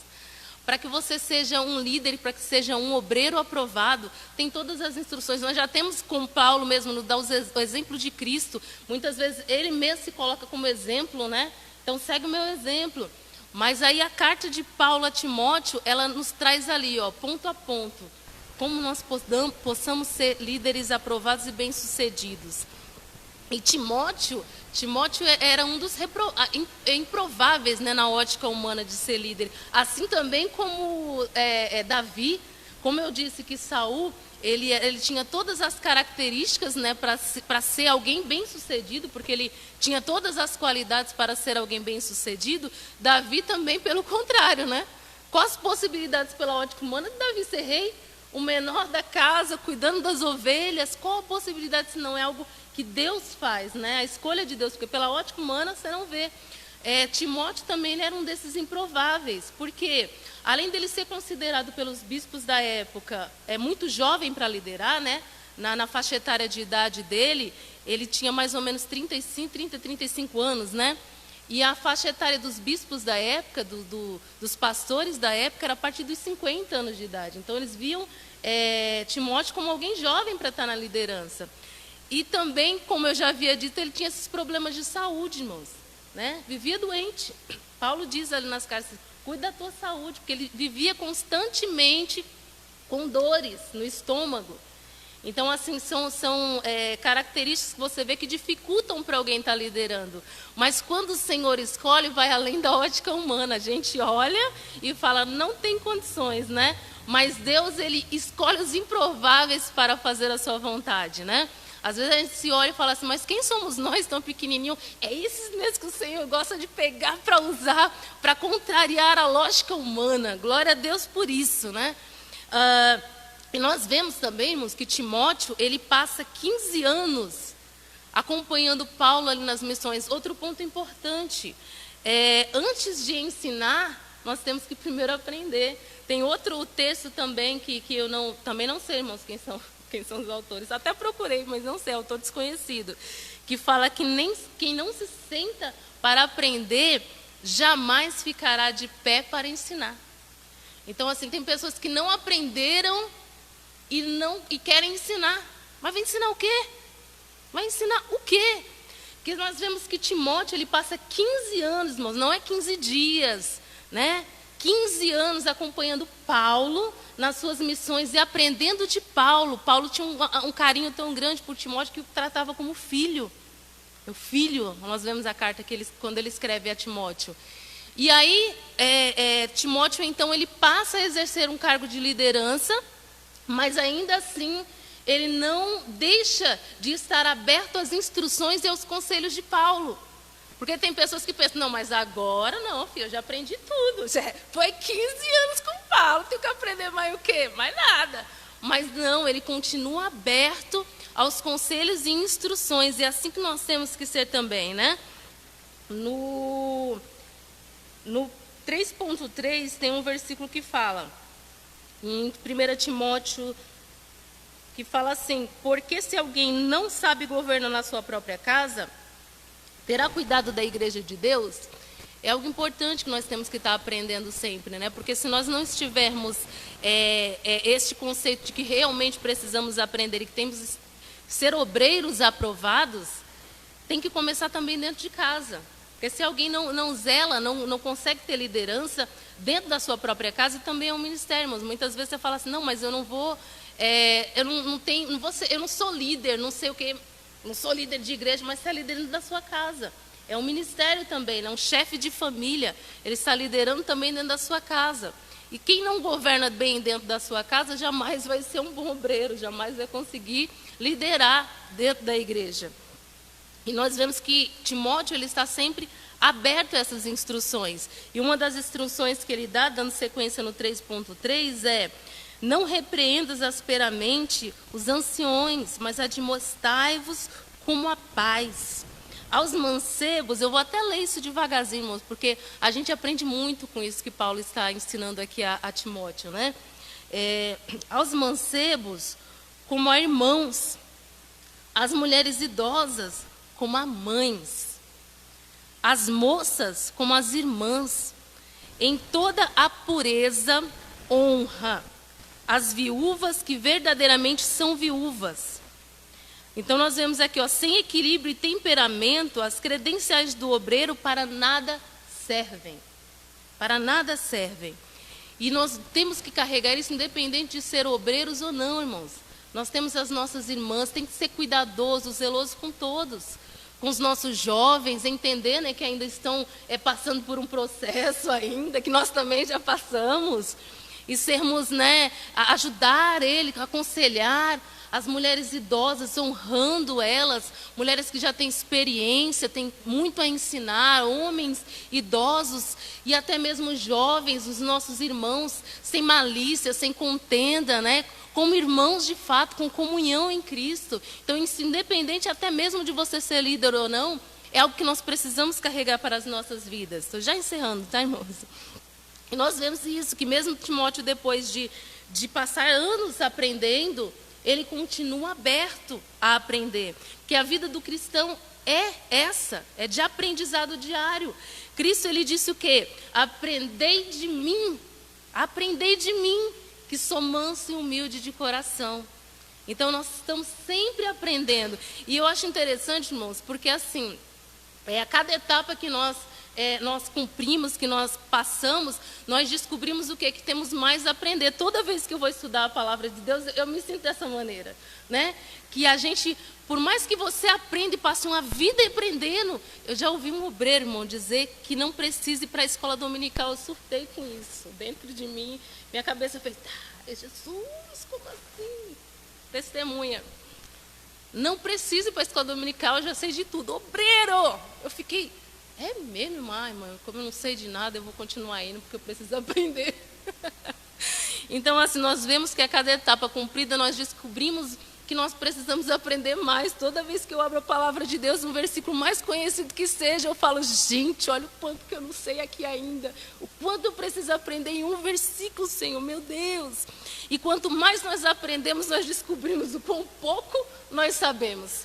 C: para que você seja um líder, para que seja um obreiro aprovado, tem todas as instruções. Nós já temos com Paulo mesmo, nos dá o exemplo de Cristo, muitas vezes ele mesmo se coloca como exemplo, né? Então, segue o meu exemplo. Mas aí a carta de Paulo a Timóteo, ela nos traz ali, ó, ponto a ponto, como nós possamos ser líderes aprovados e bem-sucedidos. E Timóteo era um dos improváveis, né, na ótica humana de ser líder. Assim também como Davi, como eu disse que Saul, ele tinha todas as características, né, para ser alguém bem-sucedido, porque ele tinha todas as qualidades para ser alguém bem-sucedido. Davi também, pelo contrário, né? Quais as possibilidades pela ótica humana de Davi ser rei? O menor da casa, cuidando das ovelhas, qual a possibilidade se não é algo que Deus faz, né? A escolha de Deus, porque pela ótica humana você não vê. Timóteo também ele era um desses improváveis, porque além dele ser considerado pelos bispos da época muito jovem para liderar, né? Na faixa etária de idade dele, ele tinha mais ou menos 35 anos, né? E a faixa etária dos bispos da época, dos pastores da época, era a partir dos 50 anos de idade. Então eles viam Timóteo como alguém jovem para estar na liderança. E também, como eu já havia dito, ele tinha esses problemas de saúde, irmãos, né? Vivia doente. Paulo diz ali nas cartas, cuida da tua saúde, porque ele vivia constantemente com dores no estômago. Então, assim, são características que você vê que dificultam para alguém estar liderando. Mas quando o Senhor escolhe, vai além da ótica humana. A gente olha e fala, não tem condições, né? Mas Deus, ele escolhe os improváveis para fazer a sua vontade, né? Às vezes a gente se olha e fala assim, mas quem somos nós tão pequenininho? É esses mesmos que o Senhor gosta de pegar para usar, para contrariar a lógica humana. Glória a Deus por isso, né? E nós vemos também, irmãos, que Timóteo, ele passa 15 anos acompanhando Paulo ali nas missões. Outro ponto importante, antes de ensinar, nós temos que primeiro aprender. Tem outro texto também que eu também não sei, irmãos, quem são os autores. Até procurei, mas não sei, autor desconhecido. Que fala que quem não se senta para aprender, jamais ficará de pé para ensinar. Então, assim, tem pessoas que não aprenderam e querem ensinar. Mas vai ensinar o quê? Vai ensinar o quê? Porque nós vemos que Timóteo, ele passa 15 anos, irmãos, não é 15 dias, né? 15 anos acompanhando Paulo nas suas missões e aprendendo de Paulo. Paulo tinha um carinho tão grande por Timóteo que o tratava como filho. O filho, nós vemos a carta quando ele escreve a Timóteo. E aí, Timóteo, então, ele passa a exercer um cargo de liderança, mas ainda assim, ele não deixa de estar aberto às instruções e aos conselhos de Paulo. Porque tem pessoas que pensam, não, mas agora não, filho, eu já aprendi tudo. Foi 15 anos com Paulo, tenho que aprender mais o quê? Mais nada. Mas não, ele continua aberto aos conselhos e instruções. E é assim que nós temos que ser também, né? No 3.3 tem um versículo que fala, em 1 Timóteo, que fala assim, porque se alguém não sabe governar na sua própria casa, terá cuidado da igreja de Deus? É algo importante que nós temos que estar aprendendo sempre, né? Porque se nós não estivermos este conceito de que realmente precisamos aprender e que temos que ser obreiros aprovados, tem que começar também dentro de casa. Porque se alguém não zela, não consegue ter liderança dentro da sua própria casa, também é um ministério, irmãos. Muitas vezes você fala assim, não, mas eu não vou, eu não sou líder, não sei o quê, não sou líder de igreja, mas você é líder dentro da sua casa. É um ministério também, é um chefe de família, ele está liderando também dentro da sua casa. E quem não governa bem dentro da sua casa, jamais vai ser um bom obreiro, jamais vai conseguir liderar dentro da igreja. E nós vemos que Timóteo, ele está sempre aberto a essas instruções. E uma das instruções que ele dá, dando sequência no 3.3, é: não repreendas asperamente os anciões, mas admoestai-vos como a paz. Aos mancebos, eu vou até ler isso devagarzinho, irmãos, porque a gente aprende muito com isso que Paulo está ensinando aqui a Timóteo, né? Aos mancebos, como a irmãos, as mulheres idosas, como a mães, as moças, como as irmãs, em toda a pureza, honra as viúvas que verdadeiramente são viúvas. Então nós vemos aqui, sem equilíbrio e temperamento, as credenciais do obreiro para nada servem. Para nada servem. E nós temos que carregar isso independente de ser obreiros ou não, irmãos. Nós temos as nossas irmãs, tem que ser cuidadoso, zeloso com todos. Com os nossos jovens, entender, né, que ainda estão passando por um processo ainda, que nós também já passamos. E sermos, né, ajudar ele, aconselhar as mulheres idosas, honrando elas, mulheres que já têm experiência, têm muito a ensinar, homens idosos e até mesmo jovens, os nossos irmãos, sem malícia, sem contenda, né? Como irmãos de fato, com comunhão em Cristo. Então, isso, independente até mesmo de você ser líder ou não, é algo que nós precisamos carregar para as nossas vidas. Estou já encerrando, tá, irmãos? E nós vemos isso, que mesmo Timóteo, depois de passar anos aprendendo, ele continua aberto a aprender. Porque a vida do cristão é essa, é de aprendizado diário. Cristo, ele disse o quê? Aprendei de mim, que sou manso e humilde de coração. Então, nós estamos sempre aprendendo. E eu acho interessante, irmãos, porque assim, a cada etapa que nós cumprimos, que nós passamos, nós descobrimos o quê? Que temos mais a aprender. Toda vez que eu vou estudar a palavra de Deus, eu me sinto dessa maneira, né? Que a gente, por mais que você aprenda e passe uma vida aprendendo, eu já ouvi um obreiro, irmão, dizer que não precisa ir para a escola dominical. Eu surtei com isso. Dentro de mim, minha cabeça fez, Jesus, como assim? Testemunha. Não precisa ir para a escola dominical, eu já sei de tudo. Obreiro! Eu fiquei... É mesmo, mãe, como eu não sei de nada, eu vou continuar indo, porque eu preciso aprender. Então, assim, nós vemos que a cada etapa cumprida, nós descobrimos que nós precisamos aprender mais. Toda vez que eu abro a palavra de Deus, um versículo mais conhecido que seja, eu falo, gente, olha o quanto que eu não sei aqui ainda. O quanto eu preciso aprender em um versículo, Senhor, meu Deus. E quanto mais nós aprendemos, nós descobrimos o quão pouco nós sabemos,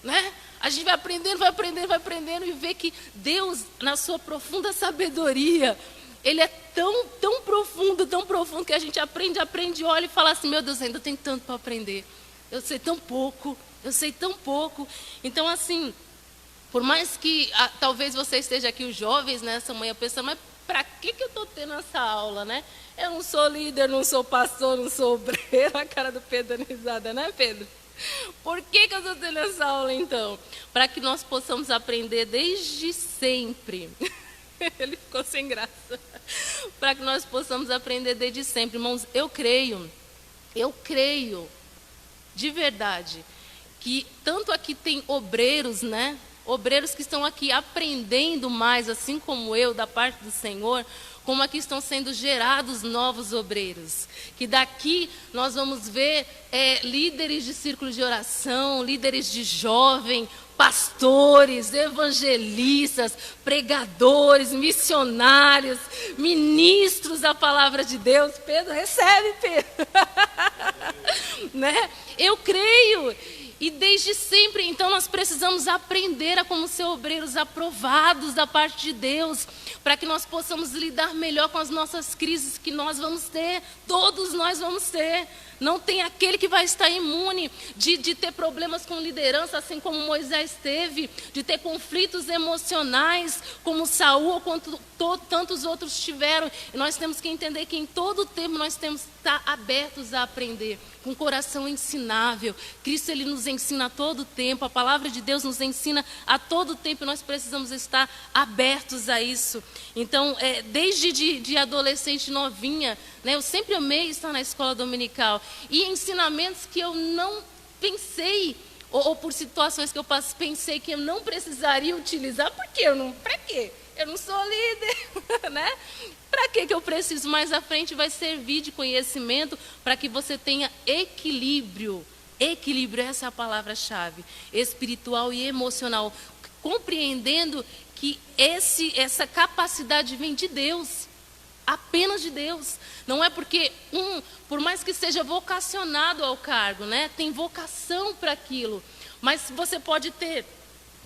C: né? A gente vai aprendendo e vê que Deus, na sua profunda sabedoria, Ele é tão profundo que a gente aprende, olha e fala assim, meu Deus, ainda tem tanto para aprender. Eu sei tão pouco. Então, assim, por mais que talvez você esteja aqui, os jovens, nessa manhã, pensando, mas para que eu estou tendo essa aula, né? Eu não sou líder, não sou pastor, não sou obreiro. A cara do Pedro dando risada, né, Pedro? Por que eu estou tendo essa aula, então? Para que nós possamos aprender desde sempre. Ele ficou sem graça. Para que nós possamos aprender desde sempre. Irmãos, eu creio, de verdade, que tanto aqui tem obreiros, né? Obreiros que estão aqui aprendendo mais, assim como eu, da parte do Senhor, como aqui estão sendo gerados novos obreiros. Que daqui nós vamos ver líderes de círculo de oração, líderes de jovem, pastores, evangelistas, pregadores, missionários, ministros da palavra de Deus. Pedro, recebe, Pedro. Né? Eu creio. E desde sempre, então, nós precisamos aprender a como ser obreiros aprovados da parte de Deus, para que nós possamos lidar melhor com as nossas crises que nós vamos ter, todos nós vamos ter, Não tem aquele que vai estar imune de ter problemas com liderança, assim como Moisés teve, de ter conflitos emocionais, como Saul ou quanto tantos outros tiveram. E nós temos que entender que em todo tempo nós temos que estar abertos a aprender, com coração ensinável. Cristo, ele nos ensina a todo tempo, a palavra de Deus nos ensina a todo tempo, e nós precisamos estar abertos a isso. Então, desde de adolescente novinha, né, eu sempre amei estar na escola dominical. E ensinamentos que eu não pensei, ou por situações que eu pensei que eu não precisaria utilizar, porque para quê? Eu não sou líder, né? Para que eu preciso? Mais à frente vai servir de conhecimento para que você tenha equilíbrio. Equilíbrio, essa é a palavra-chave, espiritual e emocional, compreendendo que essa capacidade vem de Deus, apenas de Deus. Não é porque por mais que seja vocacionado ao cargo, né, tem vocação para aquilo, mas você pode ter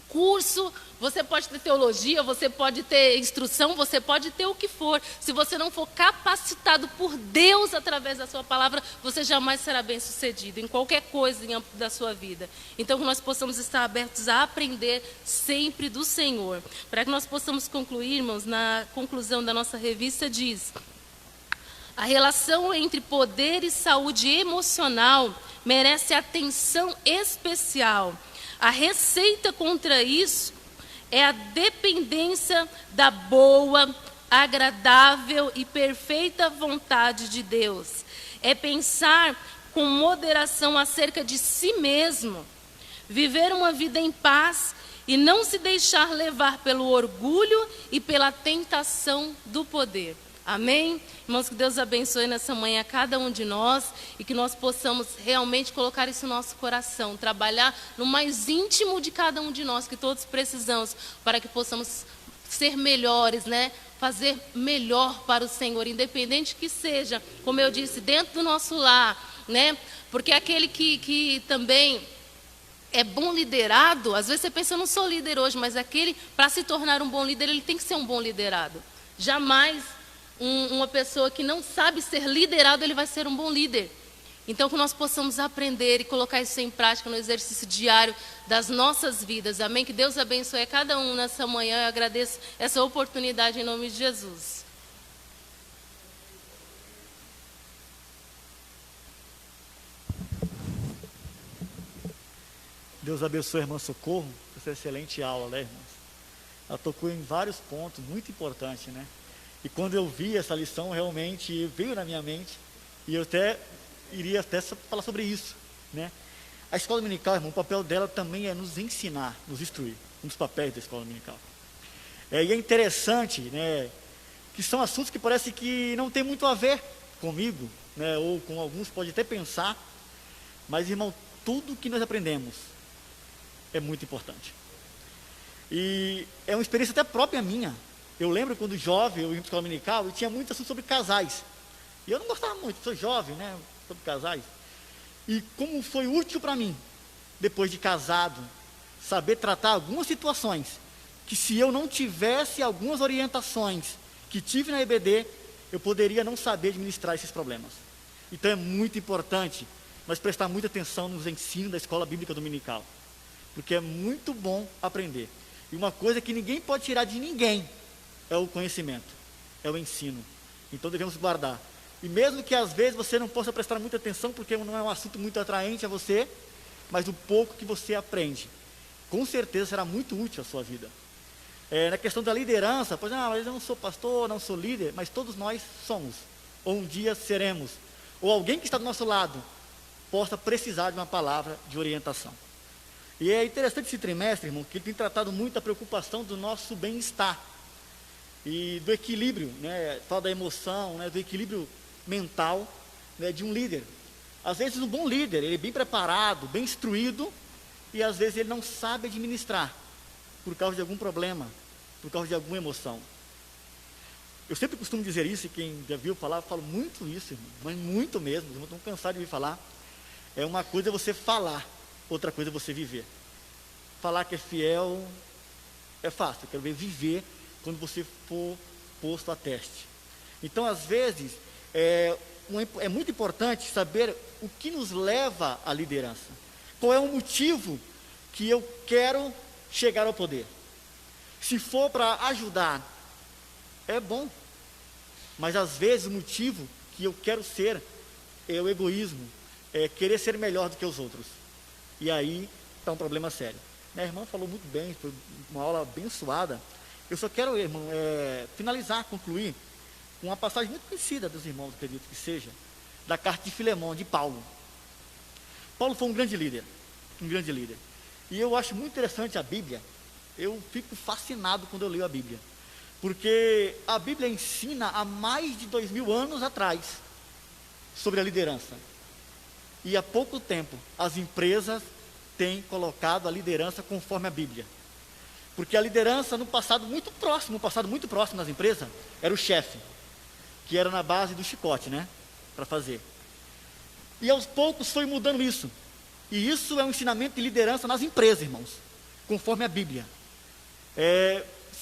C: curso, você pode ter teologia, você pode ter instrução, você pode ter o que for. Se você não for capacitado por Deus através da sua palavra, você jamais será bem sucedido em qualquer coisa em âmbito da sua vida. Então, que nós possamos estar abertos a aprender sempre do Senhor. Para que nós possamos concluir, irmãos, na conclusão da nossa revista diz: a relação entre poder e saúde emocional merece atenção especial. A receita contra isso é a dependência da boa, agradável e perfeita vontade de Deus. É pensar com moderação acerca de si mesmo, viver uma vida em paz e não se deixar levar pelo orgulho e pela tentação do poder. Amém? Irmãos, que Deus abençoe nessa manhã cada um de nós e que nós possamos realmente colocar isso no nosso coração, trabalhar no mais íntimo de cada um de nós, que todos precisamos, para que possamos ser melhores, né? Fazer melhor para o Senhor, independente que seja, como eu disse, dentro do nosso lar, né? Porque aquele que também é bom liderado, às vezes você pensa, eu não sou líder hoje, mas aquele, para se tornar um bom líder, ele tem que ser um bom liderado. Jamais uma pessoa que não sabe ser liderado, ele vai ser um bom líder. Então, que nós possamos aprender e colocar isso em prática no exercício diário das nossas vidas. Amém? Que Deus abençoe a cada um nessa manhã. Eu agradeço essa oportunidade em nome de Jesus.
A: Deus abençoe a irmã Socorro por essa excelente aula, né, irmãos? Ela tocou em vários pontos muito importantes, né? E quando eu vi essa lição, realmente veio na minha mente, e eu iria falar sobre isso, né? A escola dominical, irmão, o papel dela também é nos ensinar, nos instruir, um dos papéis da escola dominical. E é interessante, né, que são assuntos que parece que não tem muito a ver comigo, né, ou com alguns pode até pensar, mas, irmão, tudo que nós aprendemos é muito importante. E é uma experiência até própria minha. Eu lembro quando jovem, eu ia para a escola dominical e tinha muito assunto sobre casais. E eu não gostava muito, sou jovem, né, sobre casais. E como foi útil para mim, depois de casado, saber tratar algumas situações, que se eu não tivesse algumas orientações que tive na EBD, eu poderia não saber administrar esses problemas. Então é muito importante nós prestar muita atenção nos ensinos da escola bíblica dominical, porque é muito bom aprender. E uma coisa que ninguém pode tirar de ninguém é o conhecimento, é o ensino. Então devemos guardar. E mesmo que às vezes você não possa prestar muita atenção, porque não é um assunto muito atraente a você, mas o pouco que você aprende, com certeza será muito útil à sua vida. Na questão da liderança, pois não, mas eu não sou pastor, não sou líder, mas todos nós somos, ou um dia seremos, ou alguém que está do nosso lado possa precisar de uma palavra de orientação. E é interessante esse trimestre, irmão, que ele tem tratado muito a preocupação do nosso bem-estar e do equilíbrio, né, fala da emoção, né, do equilíbrio mental, né, de um líder. Às vezes um bom líder, ele é bem preparado, bem instruído, e às vezes ele não sabe administrar, por causa de algum problema, por causa de alguma emoção. Eu sempre costumo dizer isso, e quem já viu falar, eu falo muito isso, irmão, mas muito mesmo, eu estou cansado de me falar. É uma coisa você falar, outra coisa é você viver. Falar que é fiel é fácil, eu quero ver viver quando você for posto a teste. Então, às vezes, é muito importante saber o que nos leva à liderança. Qual é o motivo que eu quero chegar ao poder? Se for para ajudar, é bom. Mas às vezes o motivo que eu quero ser é o egoísmo, é querer ser melhor do que os outros. E aí está um problema sério. Minha irmã falou muito bem, foi uma aula abençoada. Eu só quero, irmão, finalizar, concluir, com uma passagem muito conhecida dos irmãos, acredito que seja, da carta de Filemão, de Paulo. Paulo foi um grande líder. E eu acho muito interessante a Bíblia. Eu fico fascinado quando eu leio a Bíblia. Porque a Bíblia ensina há mais de 2000 anos atrás sobre a liderança. E há pouco tempo as empresas têm colocado a liderança conforme a Bíblia. Porque a liderança no passado muito próximo das empresas, era o chefe, que era na base do chicote, né? Para fazer. E aos poucos foi mudando isso. E isso é um ensinamento de liderança nas empresas, irmãos, conforme a Bíblia.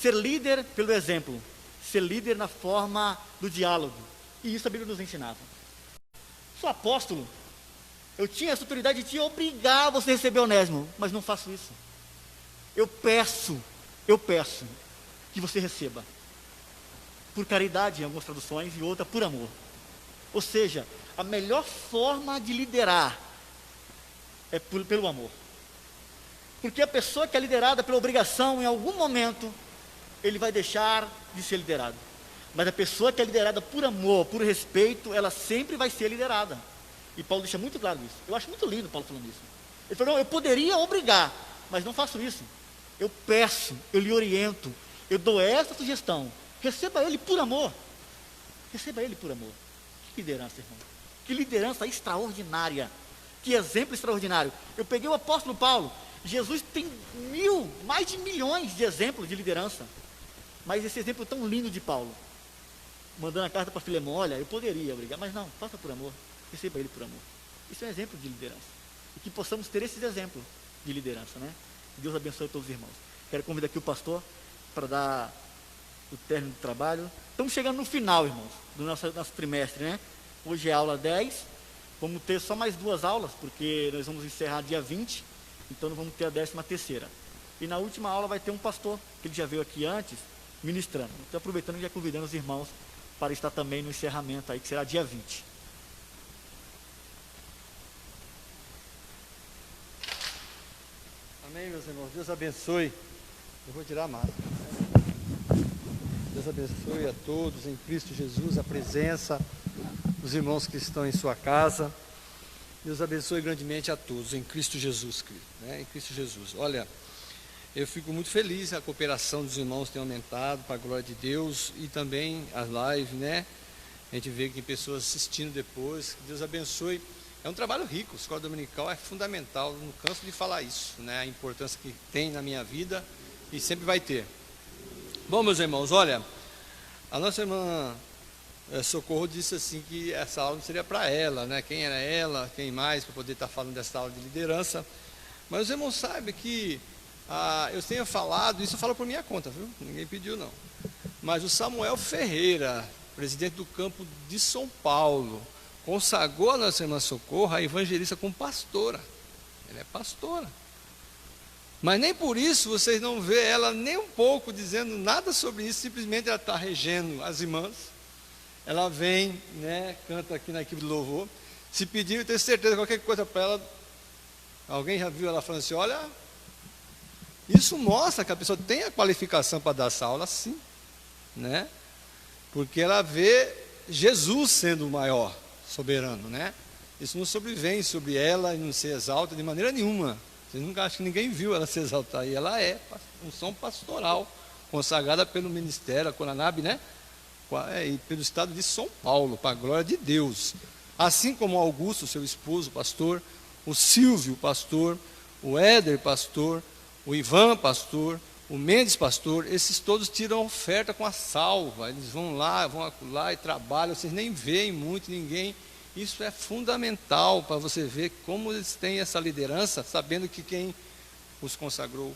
A: Ser líder pelo exemplo, ser líder na forma do diálogo. E isso a Bíblia nos ensinava. Sou apóstolo, eu tinha essa autoridade de te obrigar a você receber Onésimo, mas não faço isso. Eu peço que você receba. Por caridade, em algumas traduções, e outra por amor. Ou seja, a melhor forma de liderar é pelo amor. Porque a pessoa que é liderada pela obrigação, em algum momento, ele vai deixar de ser liderado. Mas a pessoa que é liderada por amor, por respeito, ela sempre vai ser liderada. E Paulo deixa muito claro isso. Eu acho muito lindo Paulo falando isso. Ele falou, não, eu poderia obrigar, mas não faço isso. Eu peço, eu lhe oriento, eu dou essa sugestão. Receba ele por amor. Receba ele por amor. Que liderança, irmão. Que liderança extraordinária. Que exemplo extraordinário. Eu peguei o apóstolo Paulo. Jesus tem mais de milhões de exemplos de liderança. Mas esse exemplo tão lindo de Paulo, mandando a carta para Filemão, olha, eu poderia obrigar, mas não, faça por amor. Receba ele por amor. Isso é um exemplo de liderança. E que possamos ter esses exemplos de liderança, né? Que Deus abençoe todos os irmãos. Quero convidar aqui o pastor para dar o término do trabalho. Estamos chegando no final, irmãos, do nosso trimestre, né? Hoje é a aula 10. Vamos ter só mais 2 aulas, porque nós vamos encerrar dia 20. Então, nós vamos ter a 13ª. E na última aula vai ter um pastor, que ele já veio aqui antes, ministrando. Então, aproveitando e já convidando os irmãos para estar também no encerramento aí, que será dia 20.
D: Amém, meus irmãos. Deus abençoe. Eu vou tirar a máscara. Deus abençoe a todos em Cristo Jesus, a presença dos irmãos que estão em sua casa. Deus abençoe grandemente a todos em Cristo Jesus, né? Em Cristo Jesus. Olha, eu fico muito feliz, a cooperação dos irmãos tem aumentado para a glória de Deus, e também as lives, né? A gente vê que tem pessoas assistindo depois. Que Deus abençoe. É um trabalho rico, a escola dominical é fundamental, não canso de falar isso, né? A importância que tem na minha vida e sempre vai ter. Bom, meus irmãos, olha, a nossa irmã Socorro disse assim que essa aula não seria para ela, né? Quem era ela, quem mais, para poder estar falando dessa aula de liderança. Mas os irmãos sabem que eu tenho falado, isso eu falo por minha conta, viu? Ninguém pediu não. Mas o Samuel Ferreira, presidente do campo de São Paulo, consagrou a nossa irmã Socorro, a evangelista, como pastora. Ela é pastora. Mas nem por isso vocês não vê ela nem um pouco dizendo nada sobre isso, simplesmente ela está regendo as irmãs. Ela vem, né, canta aqui na equipe do louvor. Se pedir, eu tenho certeza, qualquer coisa para ela, alguém já viu ela falando assim, olha, isso mostra que a pessoa tem a qualificação para dar essa aula, sim, né? Porque ela vê Jesus sendo o maior soberano, né? Isso não sobrevém sobre ela e não se exalta de maneira nenhuma. Vocês nunca acham que ninguém viu ela se exaltar. E ela é função pastoral, consagrada pelo ministério, a Coranab, né? E pelo estado de São Paulo, para a glória de Deus. Assim como o Augusto, seu esposo, pastor, o Silvio, pastor, o Éder, pastor, o Ivan, pastor, o Mendes, pastor, esses todos tiram oferta com a salva. Eles vão lá e trabalham, vocês nem veem muito ninguém. Isso é fundamental para você ver como eles têm essa liderança, sabendo que quem os consagrou,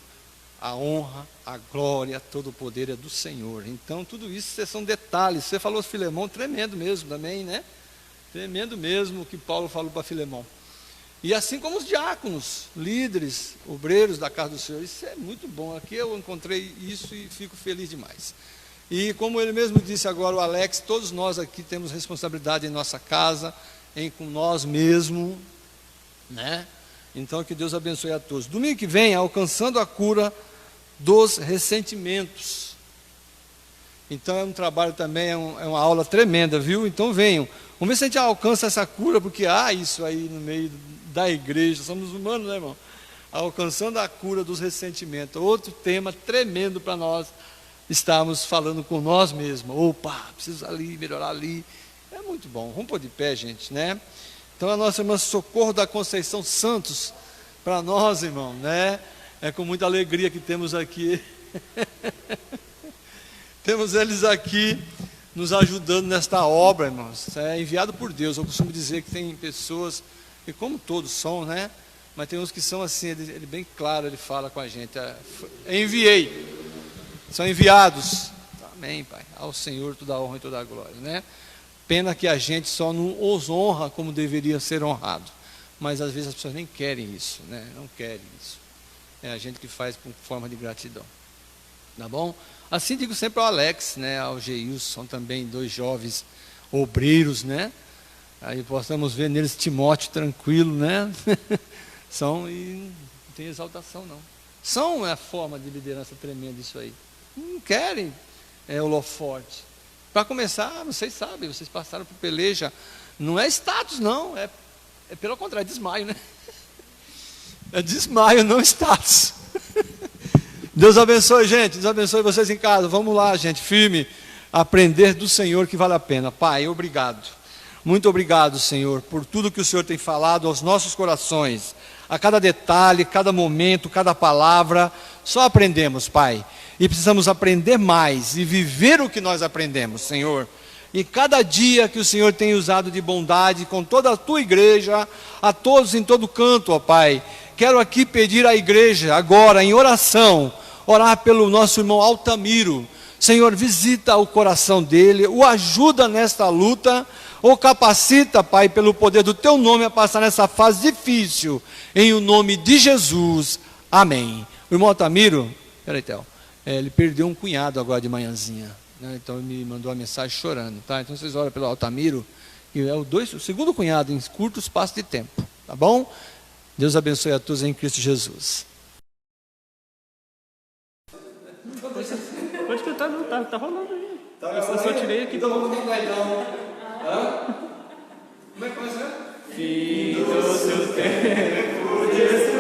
D: a honra, a glória, todo o poder é do Senhor. Então, tudo isso são detalhes. Você falou Filemão, tremendo mesmo também, né? Tremendo mesmo o que Paulo falou para Filemão. E assim como os diáconos, líderes, obreiros da casa do Senhor. Isso é muito bom. Aqui eu encontrei isso e fico feliz demais. E como ele mesmo disse agora, o Alex, todos nós aqui temos responsabilidade em nossa casa, com nós mesmos, né? Então que Deus abençoe a todos. Domingo que vem, alcançando a cura dos ressentimentos. Então é um trabalho também, é uma aula tremenda, viu? Então venham. Vamos ver se a gente alcança essa cura, porque há isso aí no meio da igreja. Somos humanos, né, irmão? Alcançando a cura dos ressentimentos. Outro tema tremendo para nós estarmos falando com nós mesmos. Opa, preciso ali, melhorar ali. É muito bom. Vamos pôr de pé, gente, né? Então a nossa irmã Socorro da Conceição Santos, para nós, irmão, né? É com muita alegria que temos aqui. Temos eles aqui nos ajudando nesta obra, irmãos. É enviado por Deus. Eu costumo dizer que tem pessoas, e como todos são, né? Mas tem uns que são assim, ele bem claro, ele fala com a gente. Enviei. São enviados. Amém, Pai. Ao Senhor toda a honra e toda a glória, né? Pena que a gente só não os honra como deveria ser honrado. Mas às vezes as pessoas nem querem isso, né? Não querem isso. É a gente que faz por forma de gratidão. Tá bom? Assim digo sempre ao Alex, né? Ao Geilson, também 2 jovens obreiros, né? Aí possamos ver neles Timóteo tranquilo, né? São, e não tem exaltação não. São a forma de liderança tremenda isso aí. Não querem holofote. Para começar, vocês sabem, vocês passaram por peleja, não é status não, é pelo contrário, é desmaio, né? É desmaio, não status. Deus abençoe, gente, Deus abençoe vocês em casa. Vamos lá, gente, firme, aprender do Senhor que vale a pena. Pai, obrigado. Muito obrigado, Senhor, por tudo que o Senhor tem falado aos nossos corações. A cada detalhe, cada momento, cada palavra, só aprendemos, Pai. E precisamos aprender mais e viver o que nós aprendemos, Senhor. E cada dia que o Senhor tem usado de bondade com toda a tua igreja, a todos em todo canto, ó Pai. Quero aqui pedir à igreja, agora em oração, orar pelo nosso irmão Altamiro. Senhor, visita o coração dele, o ajuda nesta luta, o capacita, Pai, pelo poder do teu nome a passar nessa fase difícil, em o nome de Jesus. Amém. O irmão Altamiro, peraí, Theo. Ele perdeu um cunhado agora de manhãzinha, né? Então ele me mandou uma mensagem chorando, tá? Então vocês oram pelo Altamiro, que é o segundo cunhado em curto espaço de tempo, tá bom? Deus abençoe a todos em Cristo Jesus.
A: Pode cantar, não, tá rolando aí. Eu só tirei aqui.
D: Então vamos cantar então. Como é que vai ser?
A: Fim do seu tempo de